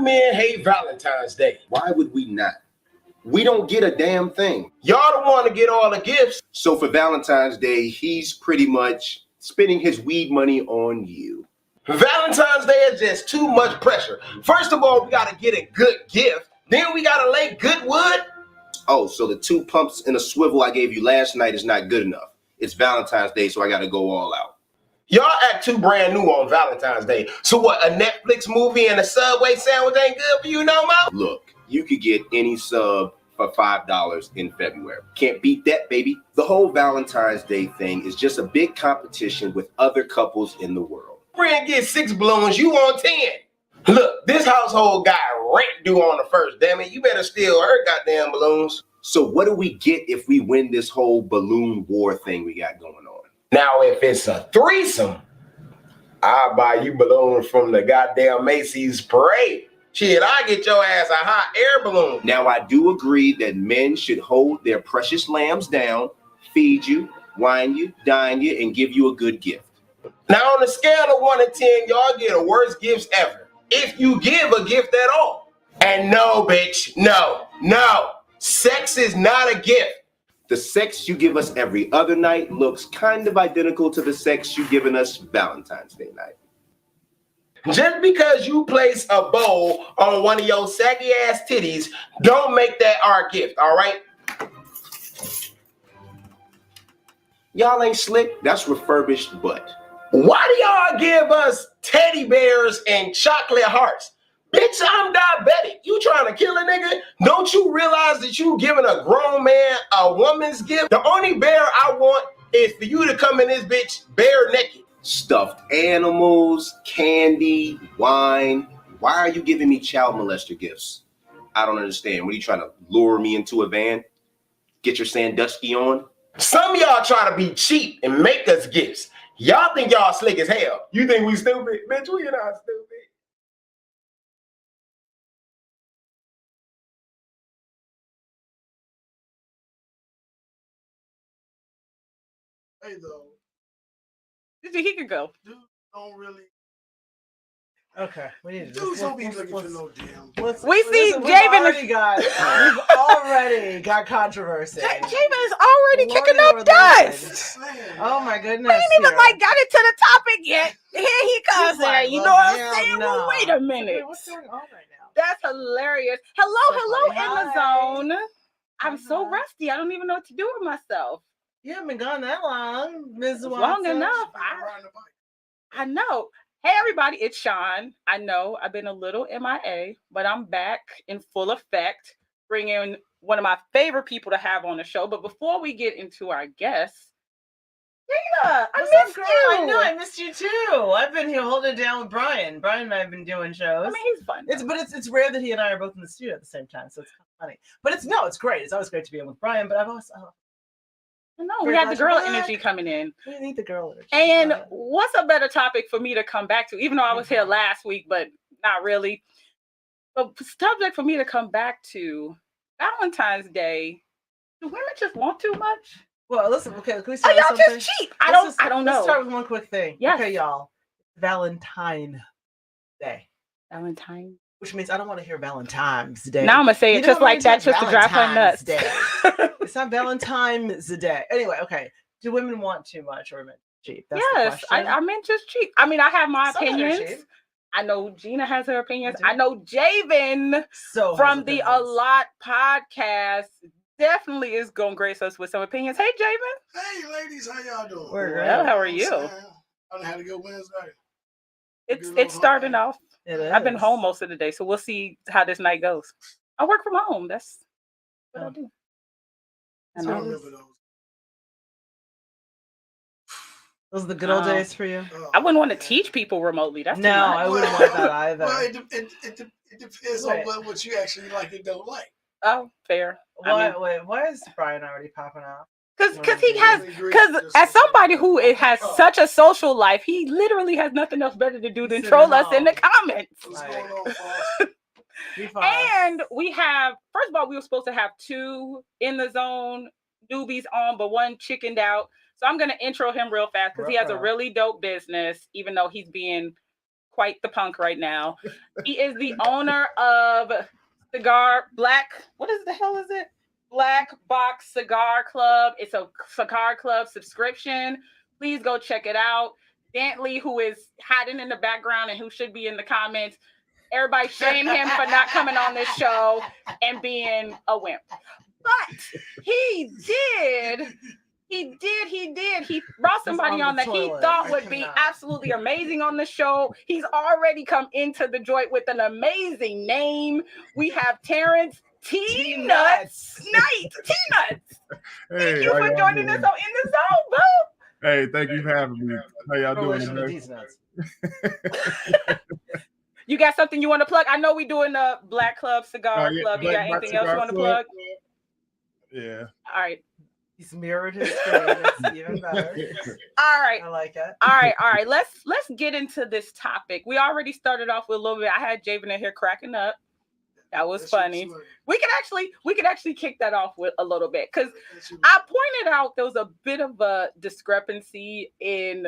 Men hate Valentine's Day. Why would we not? We don't get a damn thing. Y'all don't want to get all the gifts. So for Valentine's Day, he's pretty much spending his weed money on you. Valentine's Day is just too much pressure. First of all, we got to get a good gift. Then we got to lay good wood. Oh, so the 2 pumps and a swivel I gave you last night is not good enough. It's Valentine's Day, so I got to go all out. Y'all act too brand new on Valentine's Day. So what, a Netflix movie and a Subway sandwich ain't good for you no more? Look, you could get any sub for $5 in February. Can't beat that, baby. The whole Valentine's Day thing is just a big competition with other couples in the world. Friend gets 6 balloons, you want 10. Look, this household got rent due on the first. Damn it, you better steal her goddamn balloons. So what do we get if we win this whole balloon war thing we got going on? Now, if it's a threesome, I'll buy you balloons from the goddamn Macy's parade. Shit, I get your ass a hot air balloon. Now, I do agree that men should hold their precious lambs down, feed you, wine you, dine you, and give you a good gift. Now, on a scale of 1 to 10, y'all get the worst gifts ever. If you give a gift at all. And no, bitch, no. Sex is not a gift. The sex you give us every other night looks kind of identical to the sex you've given us Valentine's Day night. Just because you place a bow on one of your saggy ass titties, don't make that our gift, all right? Y'all ain't slick, that's refurbished butt. Why do y'all give us teddy bears and chocolate hearts? Bitch, I'm diabetic. You trying to kill a nigga? Don't you realize that you giving a grown man a woman's gift? The only bear I want is for you to come in this bitch bare naked. Stuffed animals, candy, wine. Why are you giving me child molester gifts? I don't understand. What are you trying to lure me into a van? Get your Sandusky on? Some of y'all try to be cheap and make us gifts. Y'all think y'all slick as hell. You think we stupid? Bitch, we not stupid. Hey, though. He could go. Dude, don't really. Okay, we need to. Dudes don't be looking for no damn. We see Javen. We've already got controversy. Javen is already kicking up dust. Oh my goodness! We ain't even got into the topic yet. Here he comes there. You know what I'm saying? No. Well, wait a minute. What's going on right now? That's hilarious. Hello, Hi. Amazon. I'm so rusty. I don't even know what to do with myself. You haven't been gone that long, Ms. Watson. Long enough. I know. Hey, everybody, it's Sean. I know I've been a little MIA, but I'm back in full effect, bringing one of my favorite people to have on the show. But before we get into our guests, Gina, I missed you. I know, I missed you too. I've been here holding it down with Brian. Brian and I have been doing shows. I mean, he's fun. It's rare that he and I are both in the studio at the same time, so it's kind of funny. But it's great. It's always great to be in with Brian. But I've also no, we had the girl energy coming in. We need the girl energy. And what's a better topic for me to come back to? Even though I was here last week, but not really. But subject for me to come back to Valentine's Day. Do women just want too much? Well, listen. Okay, can we start y'all with something? just cheap? I don't know. Let's start with one quick thing. Yes. Okay, y'all. Valentine Day. Valentine. Which means I don't want to hear Valentine's Day. Now I'm gonna say it just like that, just to drive her nuts. Day. It's not Valentine's Day. Anyway, okay. Do women want too much or men cheap? That's yes, I meant just cheap. I mean, I have my opinions. I know Gina has her opinions. I know Javen from the A Lot podcast definitely is gonna grace us with some opinions. Hey, Javen. Hey, ladies, how y'all doing? Well, how are you? I had a good Wednesday. It's starting off. I've been home most of the day, so we'll see how this night goes. I work from home. That's what I do. I remember those. Those are the good old days for you. I wouldn't want to teach people remotely. That's no, I wouldn't want that either. Well, it depends on what you actually like and don't like. Oh, fair. Why is Brian already popping off? Because as somebody who has such a social life, he literally has nothing else better to do than troll us in the comments. What's going on, Foss? And we have, first of all, we were supposed to have 2 in the zone newbies on, but one chickened out. So I'm going to intro him real fast because he has a really dope business, even though he's being quite the punk right now. He is the owner of Black Box Cigar Club. It's a cigar club subscription. Please go check it out. Dantley, who is hiding in the background and who should be in the comments, everybody shame him for not coming on this show and being a wimp. But he brought somebody on that he thought would be absolutely amazing on the show. He's already come into the joint with an amazing name. We have Terrence T-Nuts Knight. T-Nuts. Thank you for joining us in the zone, bro. Hey, thank you for having me. How y'all doing? These nuts. You got something you want to plug? I know we're doing the Black Club Cigar Club. You got anything else you want to plug? Yeah. All right. He's mirrored his screen. It's even better. All right. I like it. All right. Let's get into this topic. We already started off with a little bit. I had Javen in here cracking up. That was funny. We could actually kick that off with a little bit because I pointed out there was a bit of a discrepancy in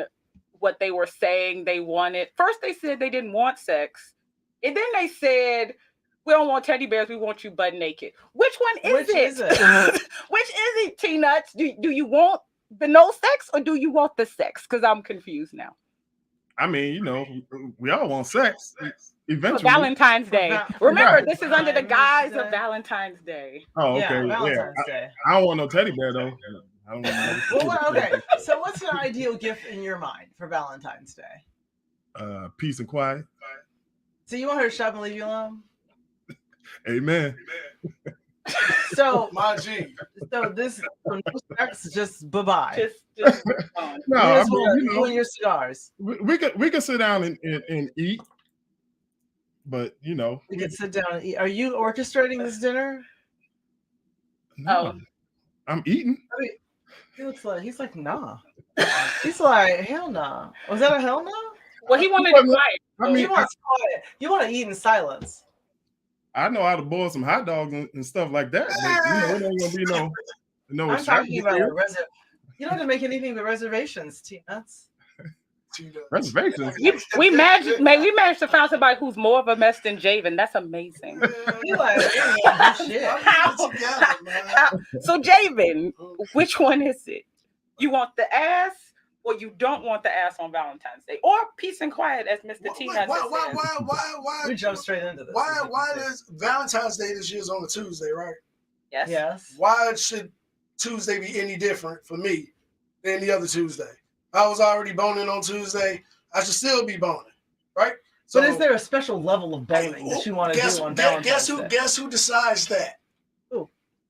what they were saying they wanted. First, they said they didn't want sex, and then they said we don't want teddy bears. We want you butt naked. Which one is it? Which is it, T-Nuts? Do you want the no sex or do you want the sex? Because I'm confused now. I mean, you know, we all want sex eventually. For Valentine's Day. Remember, this is under the guise of Valentine's Day. Oh, okay. Yeah, Valentine's Day. I don't want no teddy bear though. I don't want Well, okay. So, what's an ideal gift in your mind for Valentine's Day? Peace and quiet. So, you want her to shop and leave you alone? Amen. So, my G. So this sex just bye-bye. Just no, I mean, you and your cigars. We could sit down and eat, but you know, we could sit down and eat. Are you orchestrating this dinner? No, I'm eating. I mean, he's like nah. He's like hell nah. Was that a hell no? Well, he wanted to quiet. I mean, he wants quiet. You want to eat in silence. I know how to boil some hot dogs and stuff like that. But, it ain't gonna be no. I'm talking about you don't have to make anything but reservations, T-Nuts. Reservations. We managed to find somebody who's more of a mess than Javen. That's amazing. So Javen, which one is it? You want the ass? Or you don't want the ass on Valentine's Day, or peace and quiet, as Mr. T-Nuts said. Why? We jump straight into this. Why does Valentine's Day this year is on a Tuesday, right? Yes. Why should Tuesday be any different for me than the other Tuesday? I was already boning on Tuesday. I should still be boning, right? So, but is there a special level of boning that you want to do on Valentine's Day? Guess who decides that?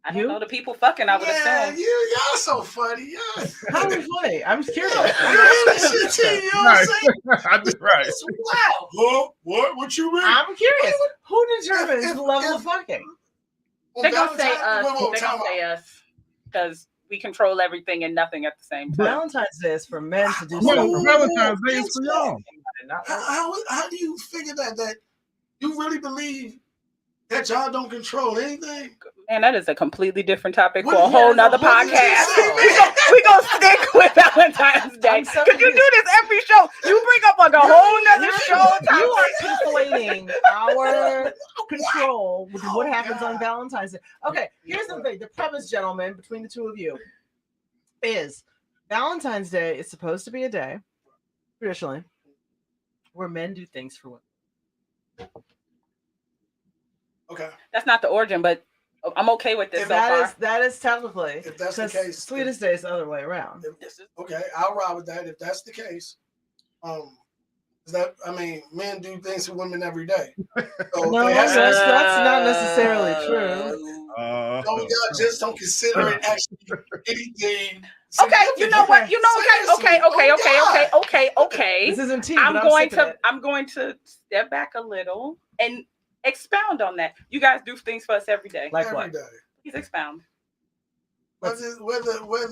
I don't know the people fucking. I would assume. Y'all so funny. How are we funny? I'm curious. You know what I'm saying? Right. Wow. What you mean? I'm curious. Who determines the level of fucking? They're gonna say us. They're gonna say us because we control everything and nothing at the same time. Valentine's Day is for men to do something. Valentine's Day is for y'all. How do you figure that you really believe that y'all don't control anything? Man, that is a completely different topic for a whole nother podcast. We're going to stick with Valentine's Day. Because you do this every show. You bring up like a whole nother show. You are conflating our control with what happens on Valentine's Day. Okay, here's the thing. The premise, gentlemen, between the two of you is Valentine's Day is supposed to be a day, traditionally, where men do things for women. Okay. That's not the origin, but I'm okay with this so far. That is technically. If that's the case, Sweetest Day is the other way around. Okay, I'll ride with that. If that's the case, men do things for women every day. So no, that's not necessarily true. Y'all just don't consider it actually anything. Okay, you know what? Okay. This isn't tea. I'm going to step back a little and expound on that. You guys do things for us every day. Like every what? Day. Please expound. Whether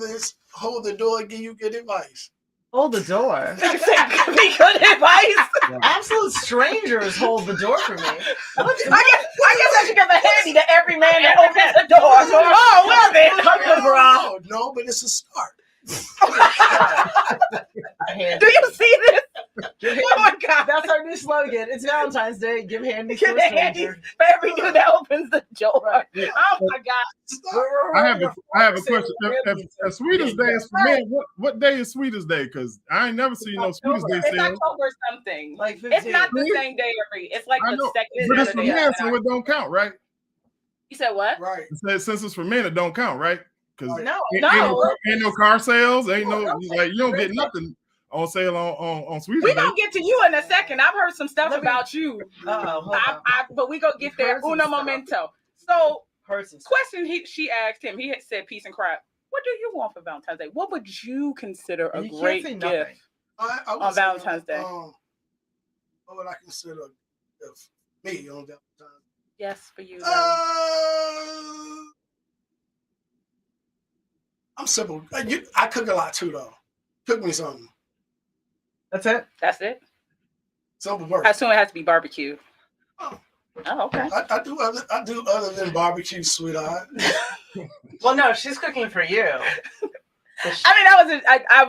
it's hold the door and give you good advice. Hold the door. Give me good advice. Absolute strangers hold the door for me. I guess I should give a handy to every man that opens the door. Oh, well then. No, but it's a start. Hand. Do you see this? Give hand- Oh my God. That's our new slogan. It's Valentine's Day. Give handies to Give a the handy stranger. for every dude that opens the door. Right. Oh my God. I have a question. If Sweetest Day is for men, what day is Sweetest Day? Because I ain't never seen no Sweetest Day It's sale. October something. Like It's 15. not the same day every. It's like I the know, second but it's for Saturday. men, after so it don't count, right? You said what? Right. Since it's for men, it don't count, right? Because No, ain't no car sales, ain't no No, like you don't get nothing on sale on Sweetest We Day. gonna get to you in a second. I've heard some stuff Let me- about you. hold on. But we gonna get You've there. heard some Uno stuff. momento. So, Persons. question she asked him. He had said peace and crap. What do you want for Valentine's Day? What would you consider a You can't great say gift? nothing. I would On say, Valentine's Day. What would I consider me on Valentine's? Yes, for you. Larry. I'm simple. I cook a lot too, though. Cook me something. That's it. That's it. Simple work. I assume it has to be barbecue. Oh. Oh, okay. I do other than barbecue, sweetheart. Well, no, she's cooking for you. I mean, that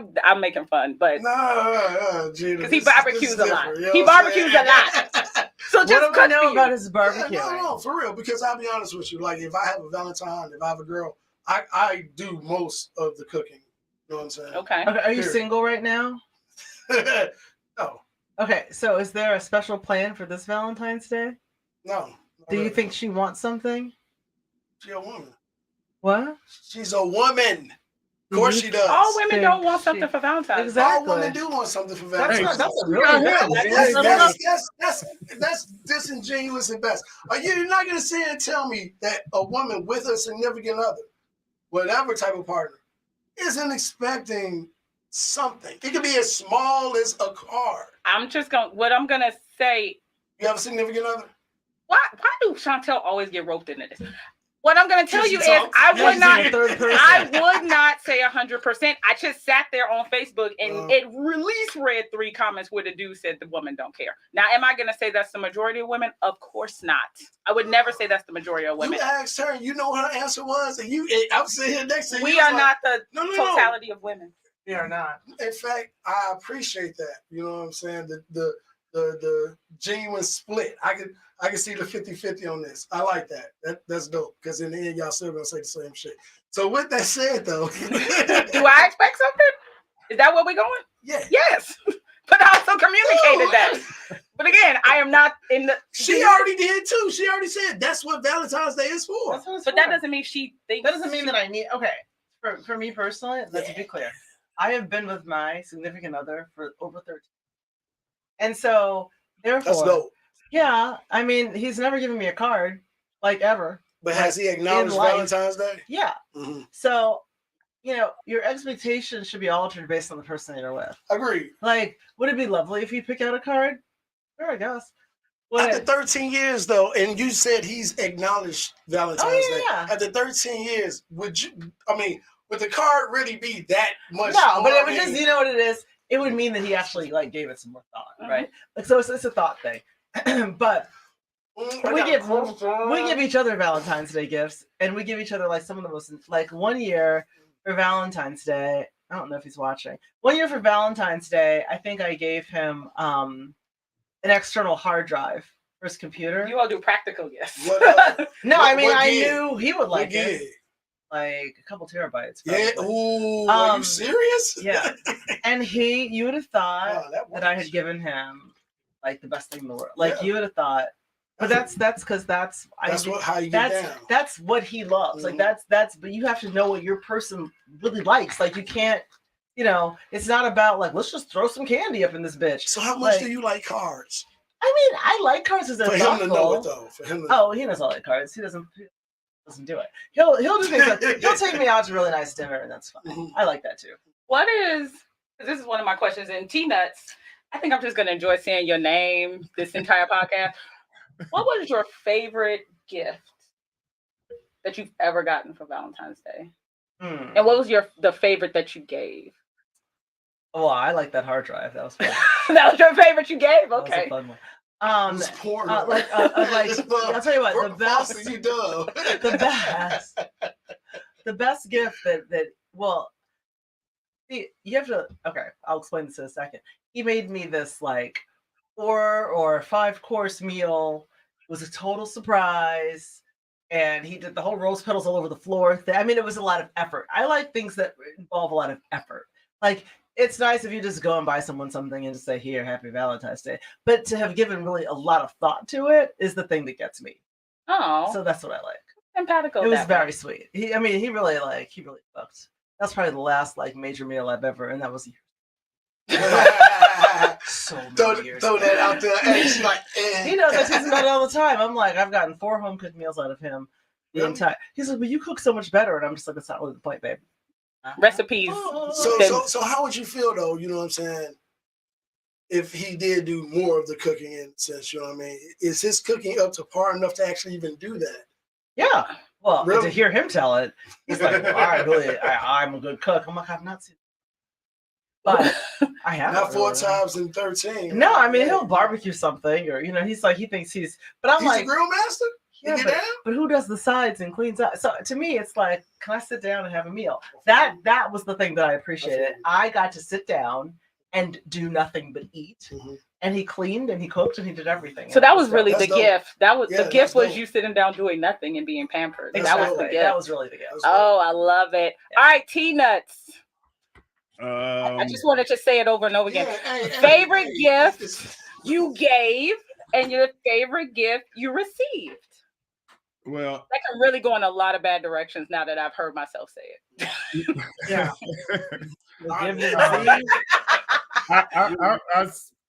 was I'm making fun, but No, Gina. because he barbecues a lot. You know He what I'm barbecues a saying? lot. So What just do we cook know for you. about his Yeah, barbecue? no, for real. Because I'll be honest with you. Like, if I have a Valentine, if I have a girl, I do most of the cooking. You know what I'm saying? Okay. Okay, are you Period. single right now? No, Okay, so is there a special plan for this Valentine's Day? no. Do you think she wants something? she's a woman? What? She's a woman. Of course she does. All women Think don't want she- something for Valentine's. Exactly. All women do want something for That's Valentine's. that's a Hey, really yeah, bad. That's disingenuous at best. You're not gonna sit and tell me that a woman with a significant other, whatever type of partner, isn't expecting something. It could be as small as a card. What I'm gonna say. You have a significant other? Why do Chantel always get roped into this? What I'm gonna tell She you is talks. I would She's not. in third person. I would not say 100%. I just sat there on Facebook and it released read 3 comments where the dude said the woman don't care. Now, am I gonna say that's the majority of women? Of course not. I would never say that's the majority of women. You asked her, and you know what her answer was, and I'm sitting here next to you. We you are was not the No. totality of women. We are not. In fact, I appreciate that. You know what I'm saying? The genuine split. I can see the 50-50 on this. I like that. That's dope. Because in the end, y'all still gonna say the same shit. So with that said, though, Do I expect something? Is that where we're going? yeah, Yes. But I also communicated that. But again, I am not in the. she already did too. She already said that's what Valentine's Day is for. That's what it's But that for. doesn't mean she thinks. That doesn't mean that I need. Okay, for me personally, let's be clear. I have been with my significant other for over 13, and so That's therefore, dope. yeah. I mean, he's never given me a card, like ever. But has he acknowledged in life. Valentine's Day? Yeah. Mhm. So, your expectations should be altered based on the person that you're with. Agreed. Like, would it be lovely if you pick out a card? Sure, I guess. Would After it- 13 years, though, and you said he's acknowledged Valentine's Day. yeah. After 13 years, would the card really be that much? No, but more? it would just, you know what it is? It would mean that he actually gave it some more thought, right? Like, so it's a thought thing. But we give each other Valentine's Day gifts, and we give each other some of the most, 1 year for Valentine's Day. I don't know if he's watching. 1 year for Valentine's Day, I think I gave him an external hard drive for his computer. You all do practical gifts. No, What- I mean, what I gig? knew he would like What it. gig? Like a couple terabytes. Yeah. Probably. Ooh, are you serious? Yeah. And you would have thought Wow, that I works. had given him the best thing in the world. Like Yeah. you would have thought, but that's because that's how you get down. that's what he loves. Mhm. Like that's but you have to know what your person really likes. Like you can't, it's not about let's just throw some candy up in this bitch. So how much Like, do you like cards? I mean, I like cards as they're For him to know thoughtful. it though. For him to Oh, he knows all the cards. He doesn't do it. He'll do things he'll take me out to a really nice dinner, and that's fine. Mhm. I like that too. What is, this is one of my questions in T-Nuts. I think I'm just going to enjoy saying your name this entire podcast. What was your favorite gift that you've ever gotten for Valentine's Day? And what was the favorite that you gave? Oh, I like that hard drive. That was fun. That was your favorite you gave? That was a Okay. fun one. It's porn. I'll tell you what, the best, Frosty, you done. the best gift that You have to. Okay, I'll explain this in a second. He made me this like 4 or 5 course meal. It was a total surprise, and he did the whole rose petals all over the floor. I mean, it was a lot of effort. I like things that involve a lot of effort. Like, it's nice if you just go and buy someone something and just say, "Here, Happy Valentine's Day." But to have given really a lot of thought to it is the thing that gets me. Oh, So that's what I like. simpatico. It was that very way. sweet. He really fucked. That's probably the last like major meal I've ever, and that was so many years. Throw that out there. And it's like, He knows I tease about it all the time. I'm like, I've gotten 4 home cooked meals out of him. The Really? entire. He's like, "Well, you cook so much better," and I'm just like, "That's not really the point, babe." Recipes. So how would you feel though? You know what I'm saying? If he did do more of the cooking in a sense, you know what I mean? Is his cooking up to par enough to actually even do that? Yeah. Well, Really? to hear him tell it, he's like, well, I'm a good cook. I'm like, I've not seen it. But I have. Not 4 times in 13. No, I mean, he'll barbecue something, or, he's like, he thinks he's, but I'm He's like, a grill master? yeah, You but, down? but who does the sides and cleans up? So to me, it's like, can I sit down and have a meal? That was the thing that I appreciated. I got to sit down and do nothing but eat. Mhm. And he cleaned and he cooked and he did everything. So that was really That's the dope. gift. That was Yeah, the gift that's was dope. you sitting down doing nothing and being pampered. That's That was dope. the gift. That was really the gift. That's dope. Oh, I love it. All right, T-Nuts. I just wanted to say it over and over again. Favorite gift you gave and your favorite gift you received. Well, That can really go in a lot of bad directions now that I've heard myself say it. Yeah.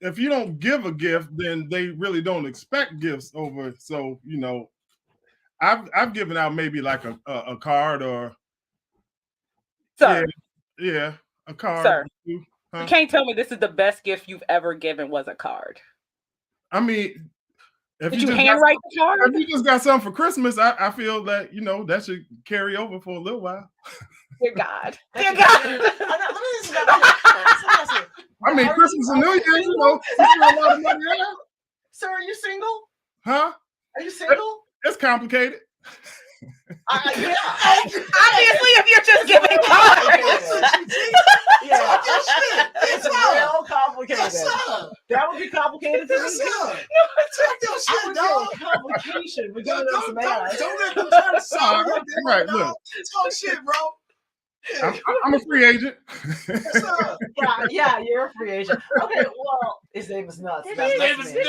If you don't give a gift, then they really don't expect gifts over. So I've given out maybe like a card or Sir, yeah, a card. Sir. You can't tell me this is the best gift you've ever given was a card. I mean, if Did you you just handwrite the card? if you just got something for Christmas, I feel that that should carry over for a little while. Dear God. Dear God. I mean, Christmas and New Year's, you spend a lot of money out. Sir, are you single? Huh? Are you single? It's complicated. Yeah. Obviously, if you're just giving cards. Yeah. It's It's real complicated. Yes, sir. That would be complicated for Yes, me. sir. Talk your I shit, would dog. feel a complication with giving Don't us man. let them try to solve it. Right, dog. look. Talk shit, bro. I'm a free agent. Yes, sir. Yeah, you're a free agent. Okay, well, his name is Nuts. His That's name next is to me.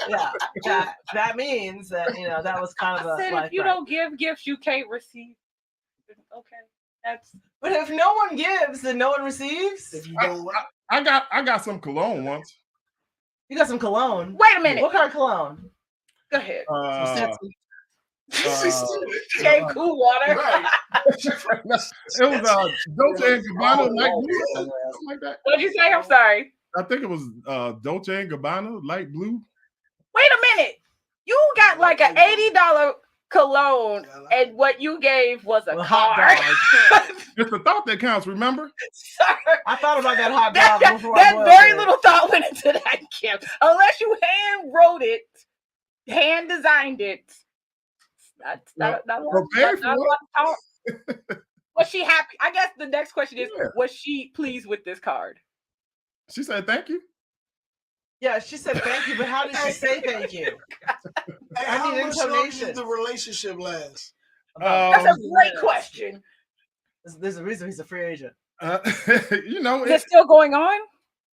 Nuts. Yeah, that means that that was kind of I a said, like. if you don't give gifts, you can't receive. Okay, that's. But if no one gives, then no one receives. If you don't, I got some cologne once. You got some cologne. Wait a minute. What kind of cologne? Go ahead. Okay, cool water. right. It was Dolce and Gabbana light blue, something like that. What did you say? I'm sorry. I think it was Dolce and Gabbana light blue. Wait a minute. You got like an $80 cologne, and what you gave was a hot card. It's the thought that counts. Remember? Sorry. I thought about that hot dog before. That very little thought went into that gift. Unless you hand wrote it, hand designed it. Not a lot of talk. Was she happy? I guess the next question is, was she pleased with this card? She said thank you. Yeah, she said thank you, but how did she say thank you? Hey, I how need much longer intonation. did the relationship last? That's a great question. There's a reason he's a free agent. Is it still going on?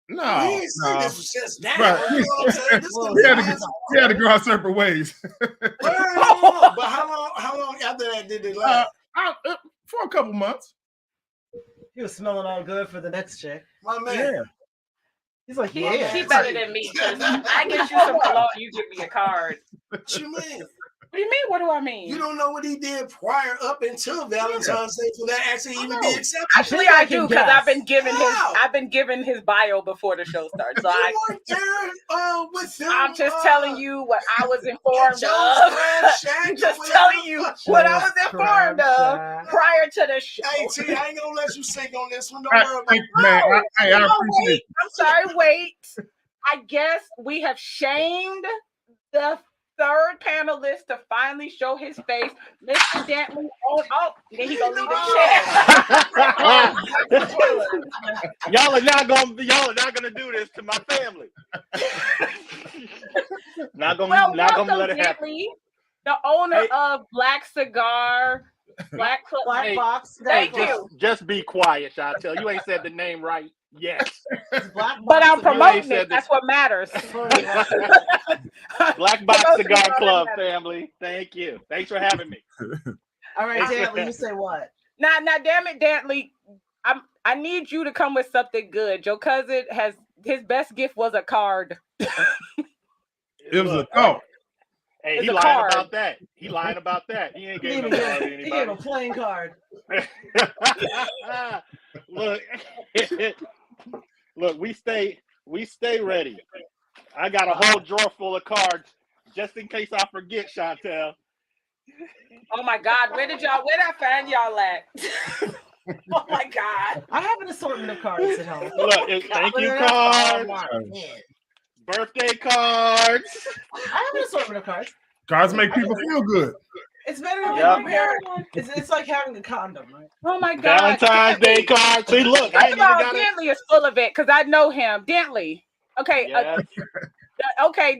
We No. ain't seen this since now. Right. You know what I'm saying? This Well, could be We had to go our separate ways. But how long after that did it last? For a couple months. He was smelling all good for the next chick. My man. Yeah. He's like, Yeah. yeah. She better than me. 'Cause I get you some cologne, you give me a card. What you mean? What do you mean? What do I mean? You don't know what he did prior up until Valentine's Day for that actually even be accepted. Actually, think I I do can because guess. I've been given his bio before the show starts. So You weren't there with him. I'm just telling you what I was informed Joe's of. Crab Shack I'm or just whatever telling the you fuck. what I was informed of prior to the show. Hey, T, I ain't gonna let you sink on this one. Don't I, worry about thank it. you, man. I No, appreciate wait. I'm sorry, wait. I guess we have shamed the third panelists to finally show his face. Mr. Dantley, oh, then he gonna leave the chair. Y'all are not gonna do this to my family. not gonna welcome, let it happen. Dantley, the owner of Black Cigar, Black Black Box. Thank Hey, you. just be quiet, Chantel. You ain't said the name right yet. But I'm promoting said it. That's what matters. Black Box Cigar Club family. Thank you. Thanks for having me. All right, Dantley, you say what? Now, damn it, Dantley. I need you to come with something good. Your cousin has his best gift was a card. It was a thought. Hey, It's he a lying card. about that. He lying about that. He ain't gave no card to He gave a anybody. playing card. Look, we stay ready. I got a whole drawer full of cards just in case I forget, Chantel. Oh my God, where did I find y'all at? Oh my God. I have an assortment of cards at home. Look, thank you cards, birthday cards. I have an assortment of cards. Cards make people feel good. It's better than Yep. prepared. It's like having a condom, right? Oh my God. Valentine's Day cards. See, look, I ain't even got it. Dantley is full of it because I know him. Dantley. Okay. Yes. Okay.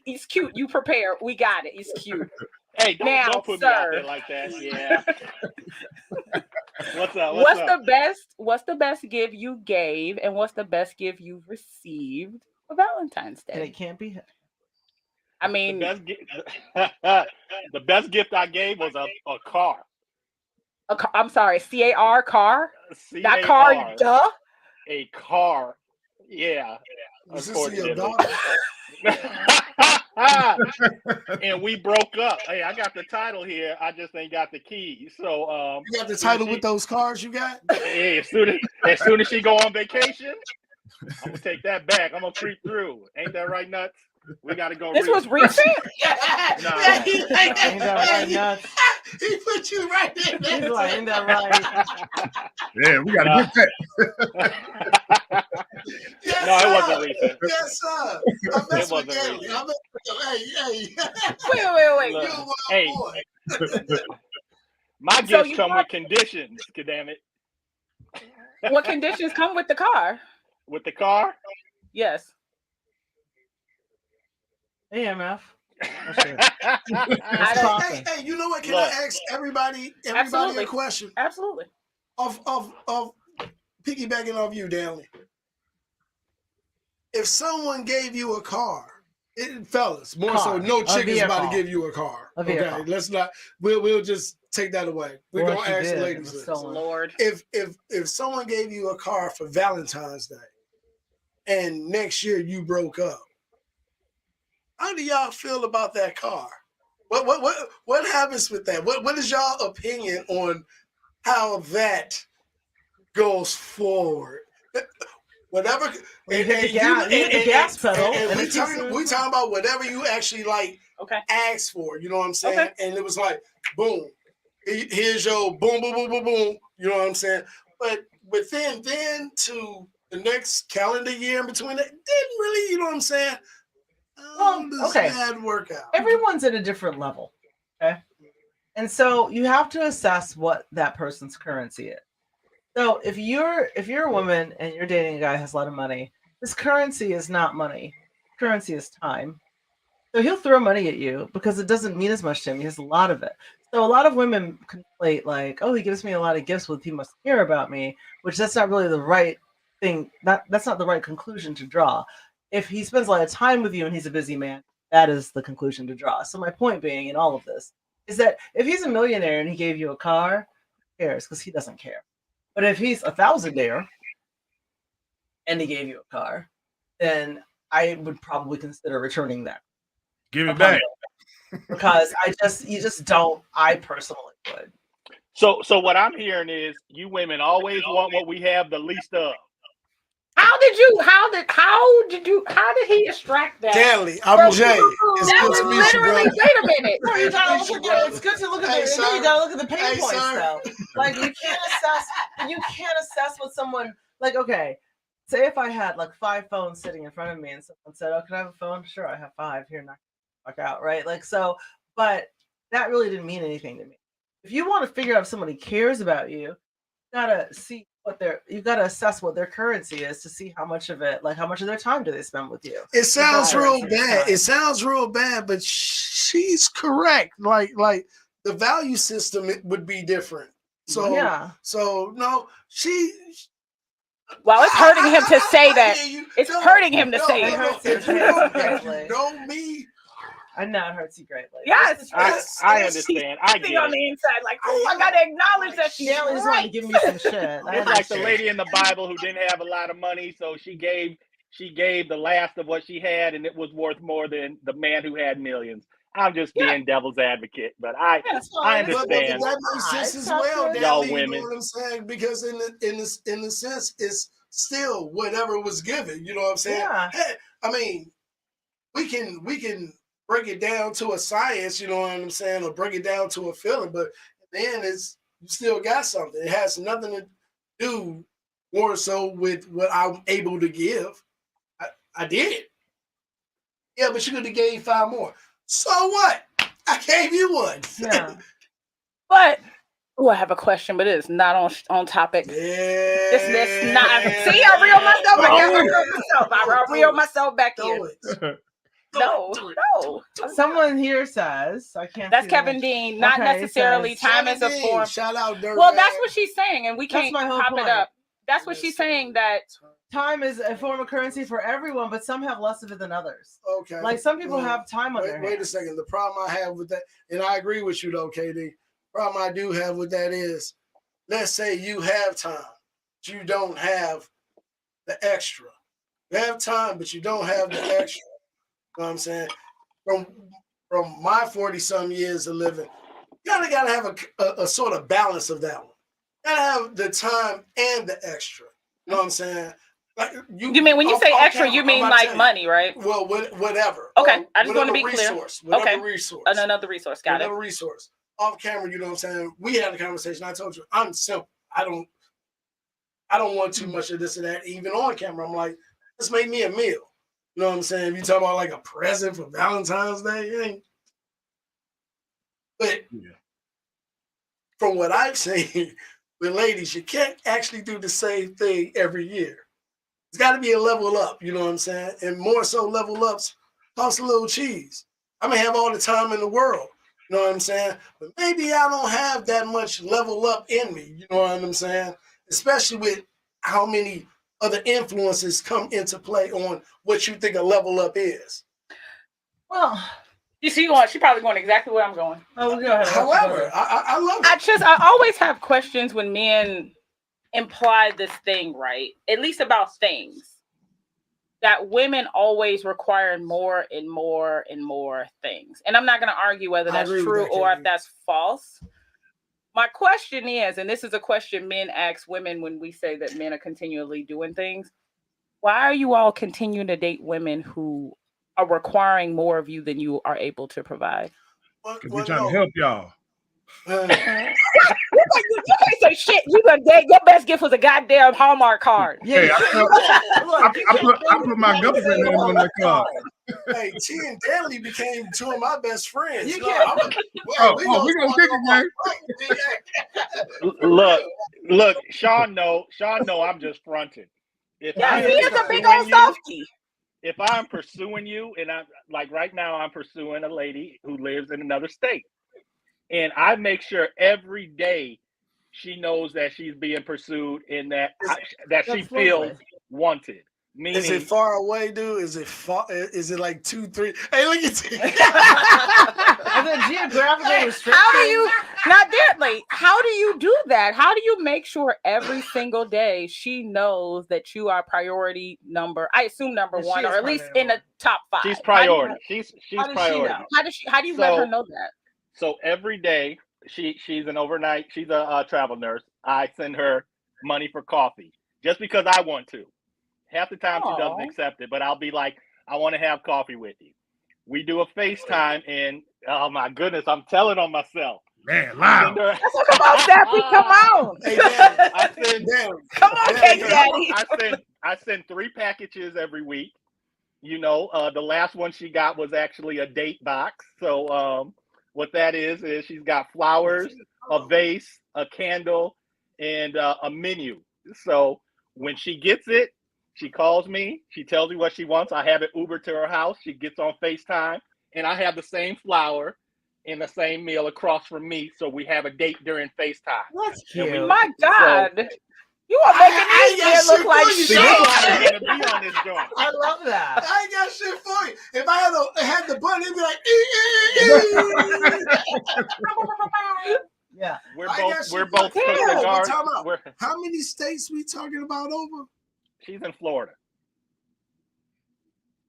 He's cute. You prepare. We got it. He's cute. Hey, don't put me out sir. there like that. Yeah. What's up? What's the best gift you gave, and what's the best gift you've received for Valentine's And Day? it can't be. I mean, the best gift I gave was a car. I'm sorry, CAR car. C-A-R, That car, duh. A car. Yeah. Is this your Unfortunately. daughter? And we broke up. Hey, I got the title here. I just ain't got the keys. So You got the title with those cards you got? hey, as soon as she go on vacation, I'm gonna take that back. I'm gonna creep through. Ain't that right, Nuts? We gotta go. This was recent. Nah. Ain't that right, Nuts? He put you right in He's there. like, ain't that right? Yeah, we gotta get that. Yes, No, it sir. wasn't recent. Yes, sir. I It mess with wasn't Danny. recent. I mess with Hey. Wait. Look, You're a wild hey. boy. My So gifts you come want- with conditions. Damn it. What conditions come with the car? With the car? Yes. AMF. I don't- Popping. Hey, you know what? Can Look. I ask everybody Absolutely. a question? Absolutely. Of piggybacking off you, Danley. If someone gave you a car, fellas, more Car. so, no A chick is about to vehicle. give you a car. A Okay, vehicle. let's not. We'll just take that away. We're Or gonna she ask did, the it ladies was this. stolen. Lord. If someone gave you a car for Valentine's Day, and next year you broke up, how do y'all feel about that car? What happens with that? What is y'all opinion on how that goes forward? Whatever. You hit the gas pedal, And and we it talking about whatever you actually like Okay. asked for. You know what I'm saying? Okay. And it was like, boom, here's your boom, boom, boom, boom, boom. You know what I'm saying? But within then to the next calendar year in between that, didn't really. You know what I'm saying? Well, Does okay. that work out? Everyone's at a different level. Okay. And so you have to assess what that person's currency is. So if you're a woman and you're dating a guy who has a lot of money, his currency is not money. Currency is time. So he'll throw money at you because it doesn't mean as much to him. He has a lot of it. So a lot of women conflate like, oh, he gives me a lot of gifts with he must care about me, which that's not really the right thing. That's not the right conclusion to draw. If he spends a lot of time with you and he's a busy man, that is the conclusion to draw. So my point being in all of this is that if he's a millionaire and he gave you a car, who cares? Because he doesn't care. But if he's a thousandaire and he gave you a car, then I would probably consider returning that. Give it back. Because you just don't. I personally would. So what I'm hearing is you women always want what we have the least of. How did he extract that? Danley, I'm Jay. It's That good was to meet you, bro. literally, wait a minute. No, you gotta look at it's good to look at Hey, the sir. you gotta look at the pain Hey, points sir. though. Like you can't assess what someone like. Okay, say if I had like 5 phones sitting in front of me and someone said, "Oh, can I have a phone?" Sure, I have 5 here. Not fuck out, right? Like, so, but that really didn't mean anything to me. If you want to figure out if somebody cares about you, you gotta see you gotta assess what their currency is to see how much of it, like how much of their time do they spend with you. It sounds real Currency is bad. time. It sounds real bad, but she's correct. Like the value system it would be different. So Yeah. so no, she. Well, it's hurting him to say that. hear you. It's No, hurting him to no, say no, it. It no. hurts If your you know, feelings, if you greatly. know me, I know it hurts you greatly. Yes. I understand. I Sitting get on it. the inside, like, oh, I gotta acknowledge that she's Stanley just right. wanted to give me some shit. It's like the lady in the Bible who didn't have a lot of money, so she gave the last of what she had, and it was worth more than the man who had millions. I'm just being devil's advocate, but I but understand. that makes sense as well, Y'all Dally, women. you know what I'm saying? Because in the sense, it's still whatever was given. You know what I'm saying? Yeah. Hey, I mean, we can break it down to a science. You know what I'm saying, or break it down to a feeling. But at the end, you still got something. It has nothing to do more so with what I'm able to give. I did. Yeah, but you could have gave 5 more. So what? I gave you one. Yeah. But I have a question, but it is not on topic. Yeah. This not. See, I reel myself back. I reel myself back Do in. it. No. Someone here says, I can't. That's see Kevin that. Dean. Not Okay, it necessarily says, time is a Kevin Dean, form. Shout out, Dirtbag. Well, that's what she's saying, and we That's can't my whole pop point. it up. That's what she's saying, that Time is a form of currency for everyone, but some have less of it than others. Okay. Like some people have time on their Wait a hands. second. The problem I have with that, and I agree with you though, KD. Problem I do have with that is, let's say you have time, but you don't have the extra. You have time, but you don't have the extra. You know what I'm saying? From my 40-some years of living, you gotta have a sort of balance of that one. You gotta have the time and the extra. You know what I'm saying? Like you mean when you say extra, you mean like money, right? Well, whatever. Okay, I just want to be clear. Whatever resource. Another resource. Got whatever resource. Off camera, you know what I'm saying? We had a conversation. I told you, I'm simple. I don't want too much of this and that. Even on camera, I'm like, let's make me a meal. You know what I'm saying? If you talk about like a present for Valentine's Day, it ain't. But from what I've seen with ladies, you can't actually do the same thing every year. It's got to be a level up, you know what I'm saying? And more so, level ups cost a little cheese. I may have all the time in the world, you know what I'm saying? But maybe I don't have that much level up in me, you know what I'm saying? Especially with how many other influences come into play on what you think a level up is. Well, you see, she probably going exactly where I'm going. Oh, go ahead. However, I love it. I always have questions when men imply this thing, right? At least about things. That women always require more and more and more things. And I'm not going to argue whether that's true or if that's false. My question is, and this is a question men ask women when we say that men are continually doing things. Why are you all continuing to date women who are requiring more of you than you are able to provide? Because we're trying to help y'all. You can't say shit. You gonna date, your best gift was a goddamn Hallmark card. Hey, I put my girlfriend name on that card. Hey, T and Daly became 2 of my best friends. You can't. We gonna kick it, man. Look, Sean know I'm just fronting. He is a big old softie. If I'm pursuing you, and I'm like right now, I'm pursuing a lady who lives in another state, and I make sure every day she knows that she's being pursued and that she feels wanted. Meaning, is it far away, dude? Is it far? Is it like 2, 3? Hey, look at you. And then geographical restrictions. How do you not deadly? How do you do that? How do you make sure every single day she knows that you are priority number? I assume number 1, or at least in the top 5. She's priority. She's priority. How do you let her know that? So every day she's an overnight. She's a travel nurse. I send her money for coffee just because I want to. Half the time she doesn't accept it, but I'll be like, I want to have coffee with you. We do a FaceTime, and oh my goodness, I'm telling on myself. Man, loud. Come on, Stephanie, come on. Hey, come on, Cake Daddy. I send 3 packages every week. The last one she got was actually a date box. So what that is she's got flowers, a vase, a candle, and a menu. So when she gets it, she calls me. She tells me what she wants. I have it Uber to her house. She gets on FaceTime, and I have the same flower and the same meal across from me. So we have a date during FaceTime. That's cute. My God. You are making these men look like See, shit. this is why I want to be on this joint. I love that. I ain't got shit for you. If I had the button, it'd be like, Yeah. We're I both guess we're she- both Yeah, cooked but cigars. time out. We're- how many states we talking about over? She's in Florida.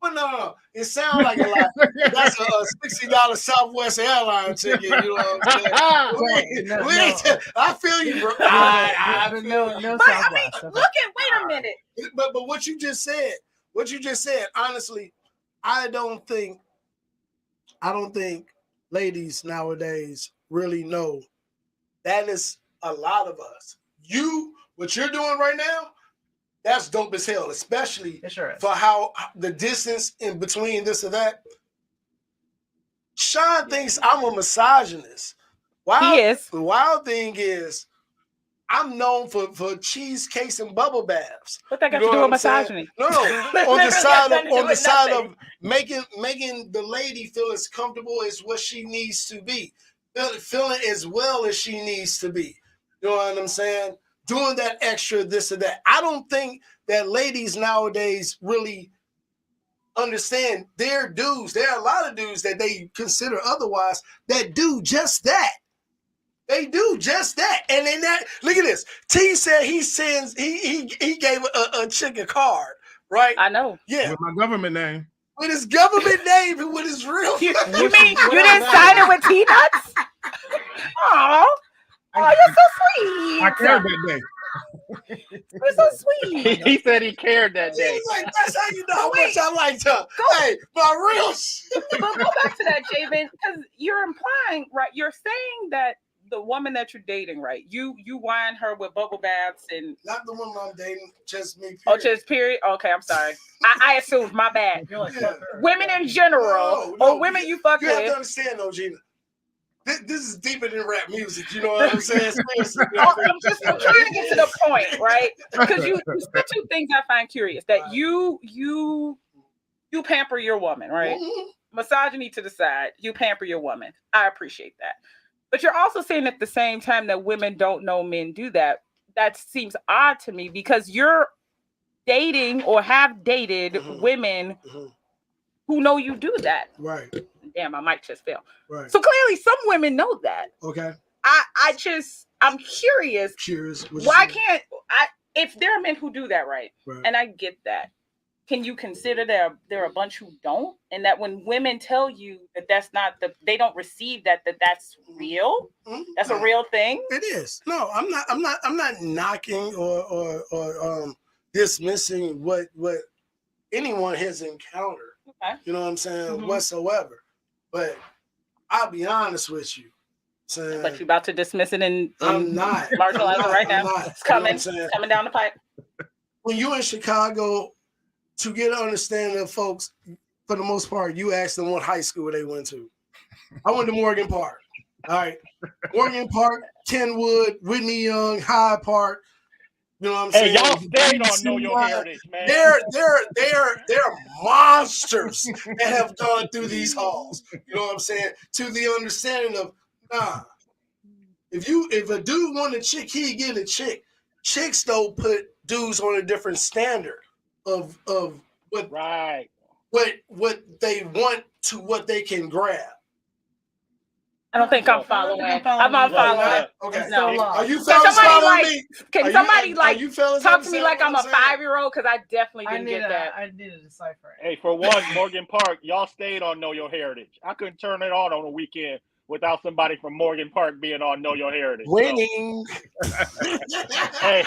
Well, no. It sounds like a lot. That's a $60 Southwest airline ticket. You know what I'm saying? No, We ain't I feel you, bro. I But feel no But I Southwest. mean, Okay. wait a minute. But what you just said, honestly, I don't think ladies nowadays really know that is a lot of us. What you're doing right now, that's dope as hell, especially It sure is. for how the distance in between this or that. Sean thinks I'm a misogynist. He is. The wild thing is, I'm known for cheesecakes and bubble baths. What that got You to know do with what I'm saying? misogyny? No, on Literally the side has nothing to do with nothing. of making the lady feel as comfortable as what she needs to be, feeling as well as she needs to be. You know what I'm saying? Doing that extra this or that. I don't think that ladies nowadays really understand their dudes. There are a lot of dudes that they consider otherwise that do just that. They do just that. And in that, look at this. T said he gave a chick a card, right? I know. Yeah. With my government name. With his government name and with his real You mean you didn't sign it with T-Nuts? Oh, you're so sweet. I cared that day. You're so sweet. He said he cared that day. He's like, that's how you know how Wait. much I liked her. Hey, my real shit. But go back to that, Javen, because you're implying, right? You're saying that the woman that you're dating, right? You wine her with bubble baths and Not the woman I'm dating, just me. Period. oh, just period. Okay, I'm sorry. I assumed. My bad. You're like, Yeah. Women in general, No, or women you fuck You have to with. understand, though, Gina. This is deeper than rap music. You know what I'm saying? Seriously. I'm trying to get to the point, right? Because you said two things I find curious. That you pamper your woman, right? Mhm. Misogyny to the side, you pamper your woman. I appreciate that. But you're also saying at the same time that women don't know men do that. That seems odd to me because you're dating or have dated Mhm. women Mhm. who know you do that. Right. Damn, my mic just fell. Right. So clearly some women know that. Okay. I'm curious. Cheers. Why can't if there are men who do that, right? Right. And I get that. Can you consider there are a bunch who don't, and that when women tell you that that's not they don't receive that's real, Mhm. that's a real thing? It is. No, I'm not knocking or dismissing what anyone has encountered. Okay. You know what I'm saying? Mhm. Whatsoever. But I'll be honest with you. Saying, But you about to dismiss it and I'm not. marginalize I'm it right not. now. I'm not. It's coming. You know what I'm saying? It's coming down the pipe. When you're in Chicago, to get an understanding of folks, for the most part, you ask them what high school they went to. I went to Morgan Park. All right. Morgan Park, Kenwood, Whitney Young, Hyde Park. You know what I'm Hey, saying? y'all stayed on Know Your Heritage, man. They're monsters that have gone through these halls. You know what I'm saying? To the understanding of, nah. If a dude want a chick, he get a chick. Chicks don't put dudes on a different standard of what Right. what they want to what they can grab. I don't think I'm following. I'm not following. Okay. It's so No. long. Are you Can fellas somebody following like me? can Are somebody you, like are you fellas talk to me understand like I'm a what saying? 5-year-old? Because I definitely I didn't need get that. I need to decipher it. Hey, for one, Morgan Park, y'all stayed on Know Your Heritage. I couldn't turn it on a weekend without somebody from Morgan Park being on Know Your Heritage. So, Winning. hey,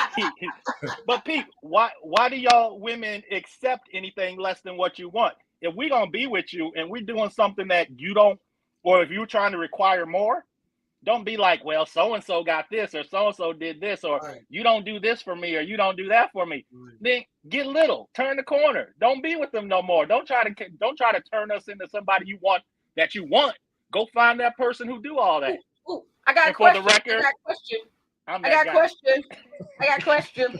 but Pete, why do y'all women accept anything less than what you want? If we gonna be with you and we doing something that you don't, or if you're trying to require more, Don't be like, well, so and so got this, or so and so did this, or Right. you don't do this for me, or you don't do that for me. Right. Then get little, turn the corner. Don't be with them no more. Don't try to turn us into somebody you want. Go find that person who do all that. Ooh, I got a And for the question. record, I got a question. I'm I that got a guy. question. I got a question.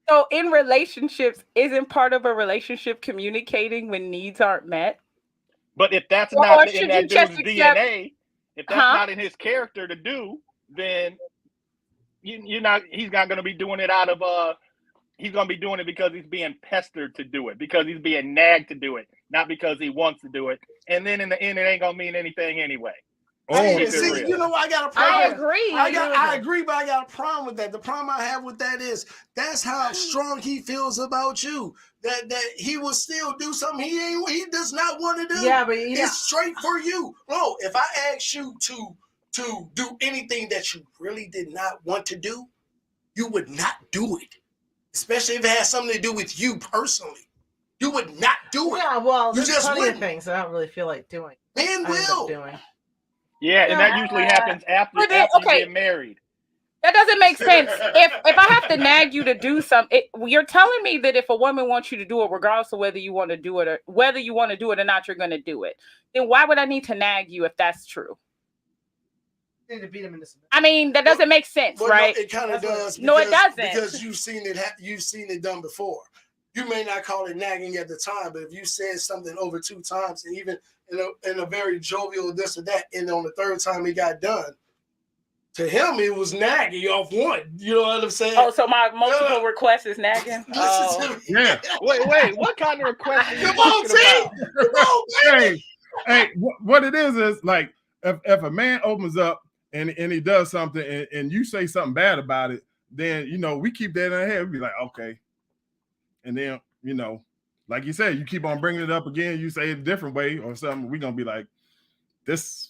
So in relationships, isn't part of a relationship communicating when needs aren't met? But if that's Or not in should that you just dude's accept? DNA, if that's Huh? not in his character to do, then you're not. He's not going to be doing it out of He's going to be doing it because he's being pestered to do it, because he's being nagged to do it, not because he wants to do it. And then in the end, it ain't going to mean anything anyway. Oh, See, real. you know what? I got a I problem. agree. I agree, but I got a problem with that. The problem I have with that is that's how strong he feels about you. That he will still do something he does not want to do. Yeah, but it's straight for you. No, if I ask you to do anything that you really did not want to do, you would not do it. Especially if it has something to do with you personally. You would not do it. Yeah, well, You there's just plenty of wouldn't. things I don't really feel like doing. Men I end up will. doing. Yeah, and that usually happens after But then, you okay. get married. That doesn't make sense. If I have to nag you to do something, you're telling me that if a woman wants you to do it, regardless of whether you want to do it or whether you want to do it or not, you're going to do it. Then why would I need to nag you if that's true? You need to beat him into some. I mean, that doesn't make sense, Well, right? No, it kind of does. No, it doesn't. Because you've seen it done before. You may not call it nagging at the time, but if you said something over 2 times, and even in a very jovial this or that, and on the 3rd time it got done, to him it was nagging off 1. You know what I'm saying? Oh, so my multiple requests is nagging? Listen to me. yeah. Wait, what kind of request are you Come on, talking T. about? Come on, baby. Hey, what it is like if a man opens up and he does something and you say something bad about it, then we keep that in our head. We be like, okay, and then like you said, you keep on bringing it up again. You say it a different way or something. We're gonna be like, this.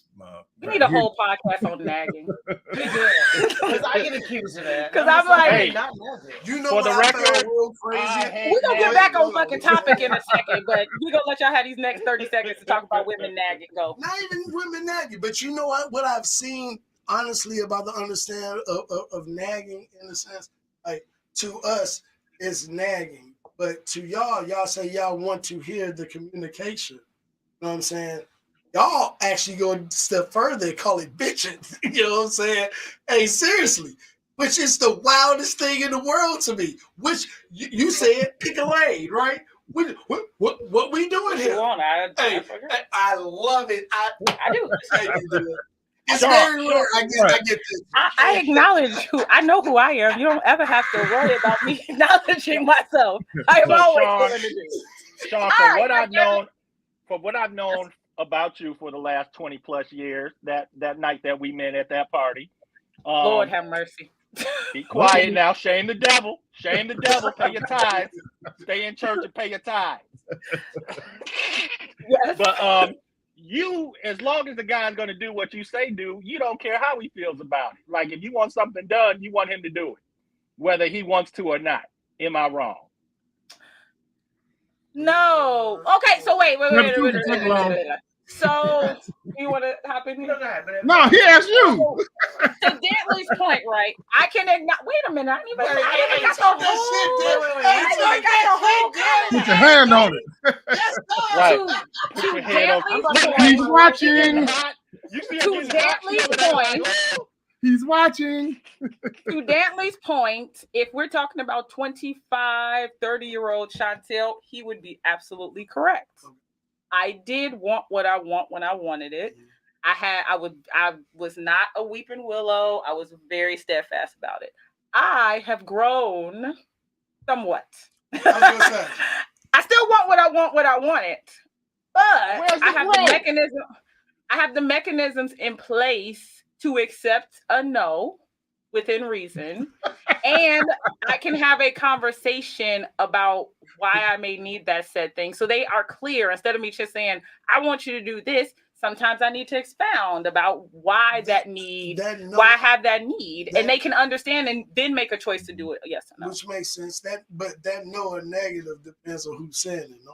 We need a whole podcast on nagging. Because I get accused of that. Because I'm like, Hey, not nagging. You know For what the I record, found real crazy? we're going to get back on fucking topic in a second, but we're going to let y'all have these next 30 seconds to talk about women nagging. Go. Not even women nagging, but you know what I've seen, honestly, about the understanding of nagging, in a sense, like, to us, it's nagging. But to y'all say y'all want to hear the communication. You know what I'm saying? Y'all actually go a step further and call it bitching. You know what I'm saying? Hey, seriously. Which is the wildest thing in the world to me. Which you said pick a lane, right? What we doing here? I love it. I do. It's very rare. I get this. I acknowledge I know who I am. You don't ever have to worry about me acknowledging myself. I am always going to do. Sean, for what I've known about you for the last 20 plus years, that night that we met at that party. Lord have mercy. Be quiet now. Shame the devil. Shame the devil. Pay your tithes. Stay in church and pay your tithes. Yes. But you, as long as the guy's going to do what you say do, you don't care how he feels about it. Like, if you want something done, you want him to do it, whether he wants to or not. Am I wrong? No. Okay, so wait. So you want to hop in here? No, he asked you. To Dantley's point, right? I can acknowledge. Wait a minute. I didn't even got the whole. Put your hand on it. Right. Put your hand on Dantley's He's point. watching. To Dantley's point. He's watching. To Dantley's point, if we're talking about 25, 30-year-old Chantel, he would be absolutely correct. I did want what I want when I wanted it. I was not a weeping willow. I was very steadfast about it. I have grown somewhat. I still want what I want when I want it. But I have the mechanisms in place to accept a no within reason. And I can have a conversation about why I may need that said thing. So they are clear. Instead of me just saying, I want you to do this, sometimes I need to expound about why why I have that need. And they can understand and then make a choice to do it. Yes or no. Which makes sense. But that no or negative depends on who's saying it, no?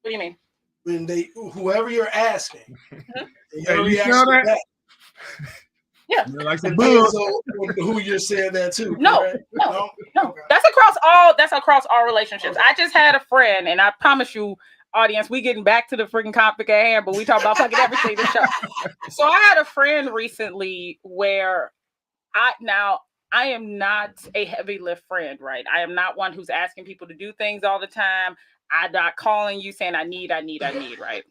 What do you mean? When whoever you're asking, Hey, you feel that? Yeah. Like some Depends bugs. on who you're saying that to. No, correct? no. Okay. That's across all relationships. Okay. I just had a friend, and I promise you, audience, we getting back to the freaking topic at hand, but we talk about fucking everything this show. So I had a friend recently where I am not a heavy lift friend, right? I am not one who's asking people to do things all the time. I'm not calling you saying I need, right?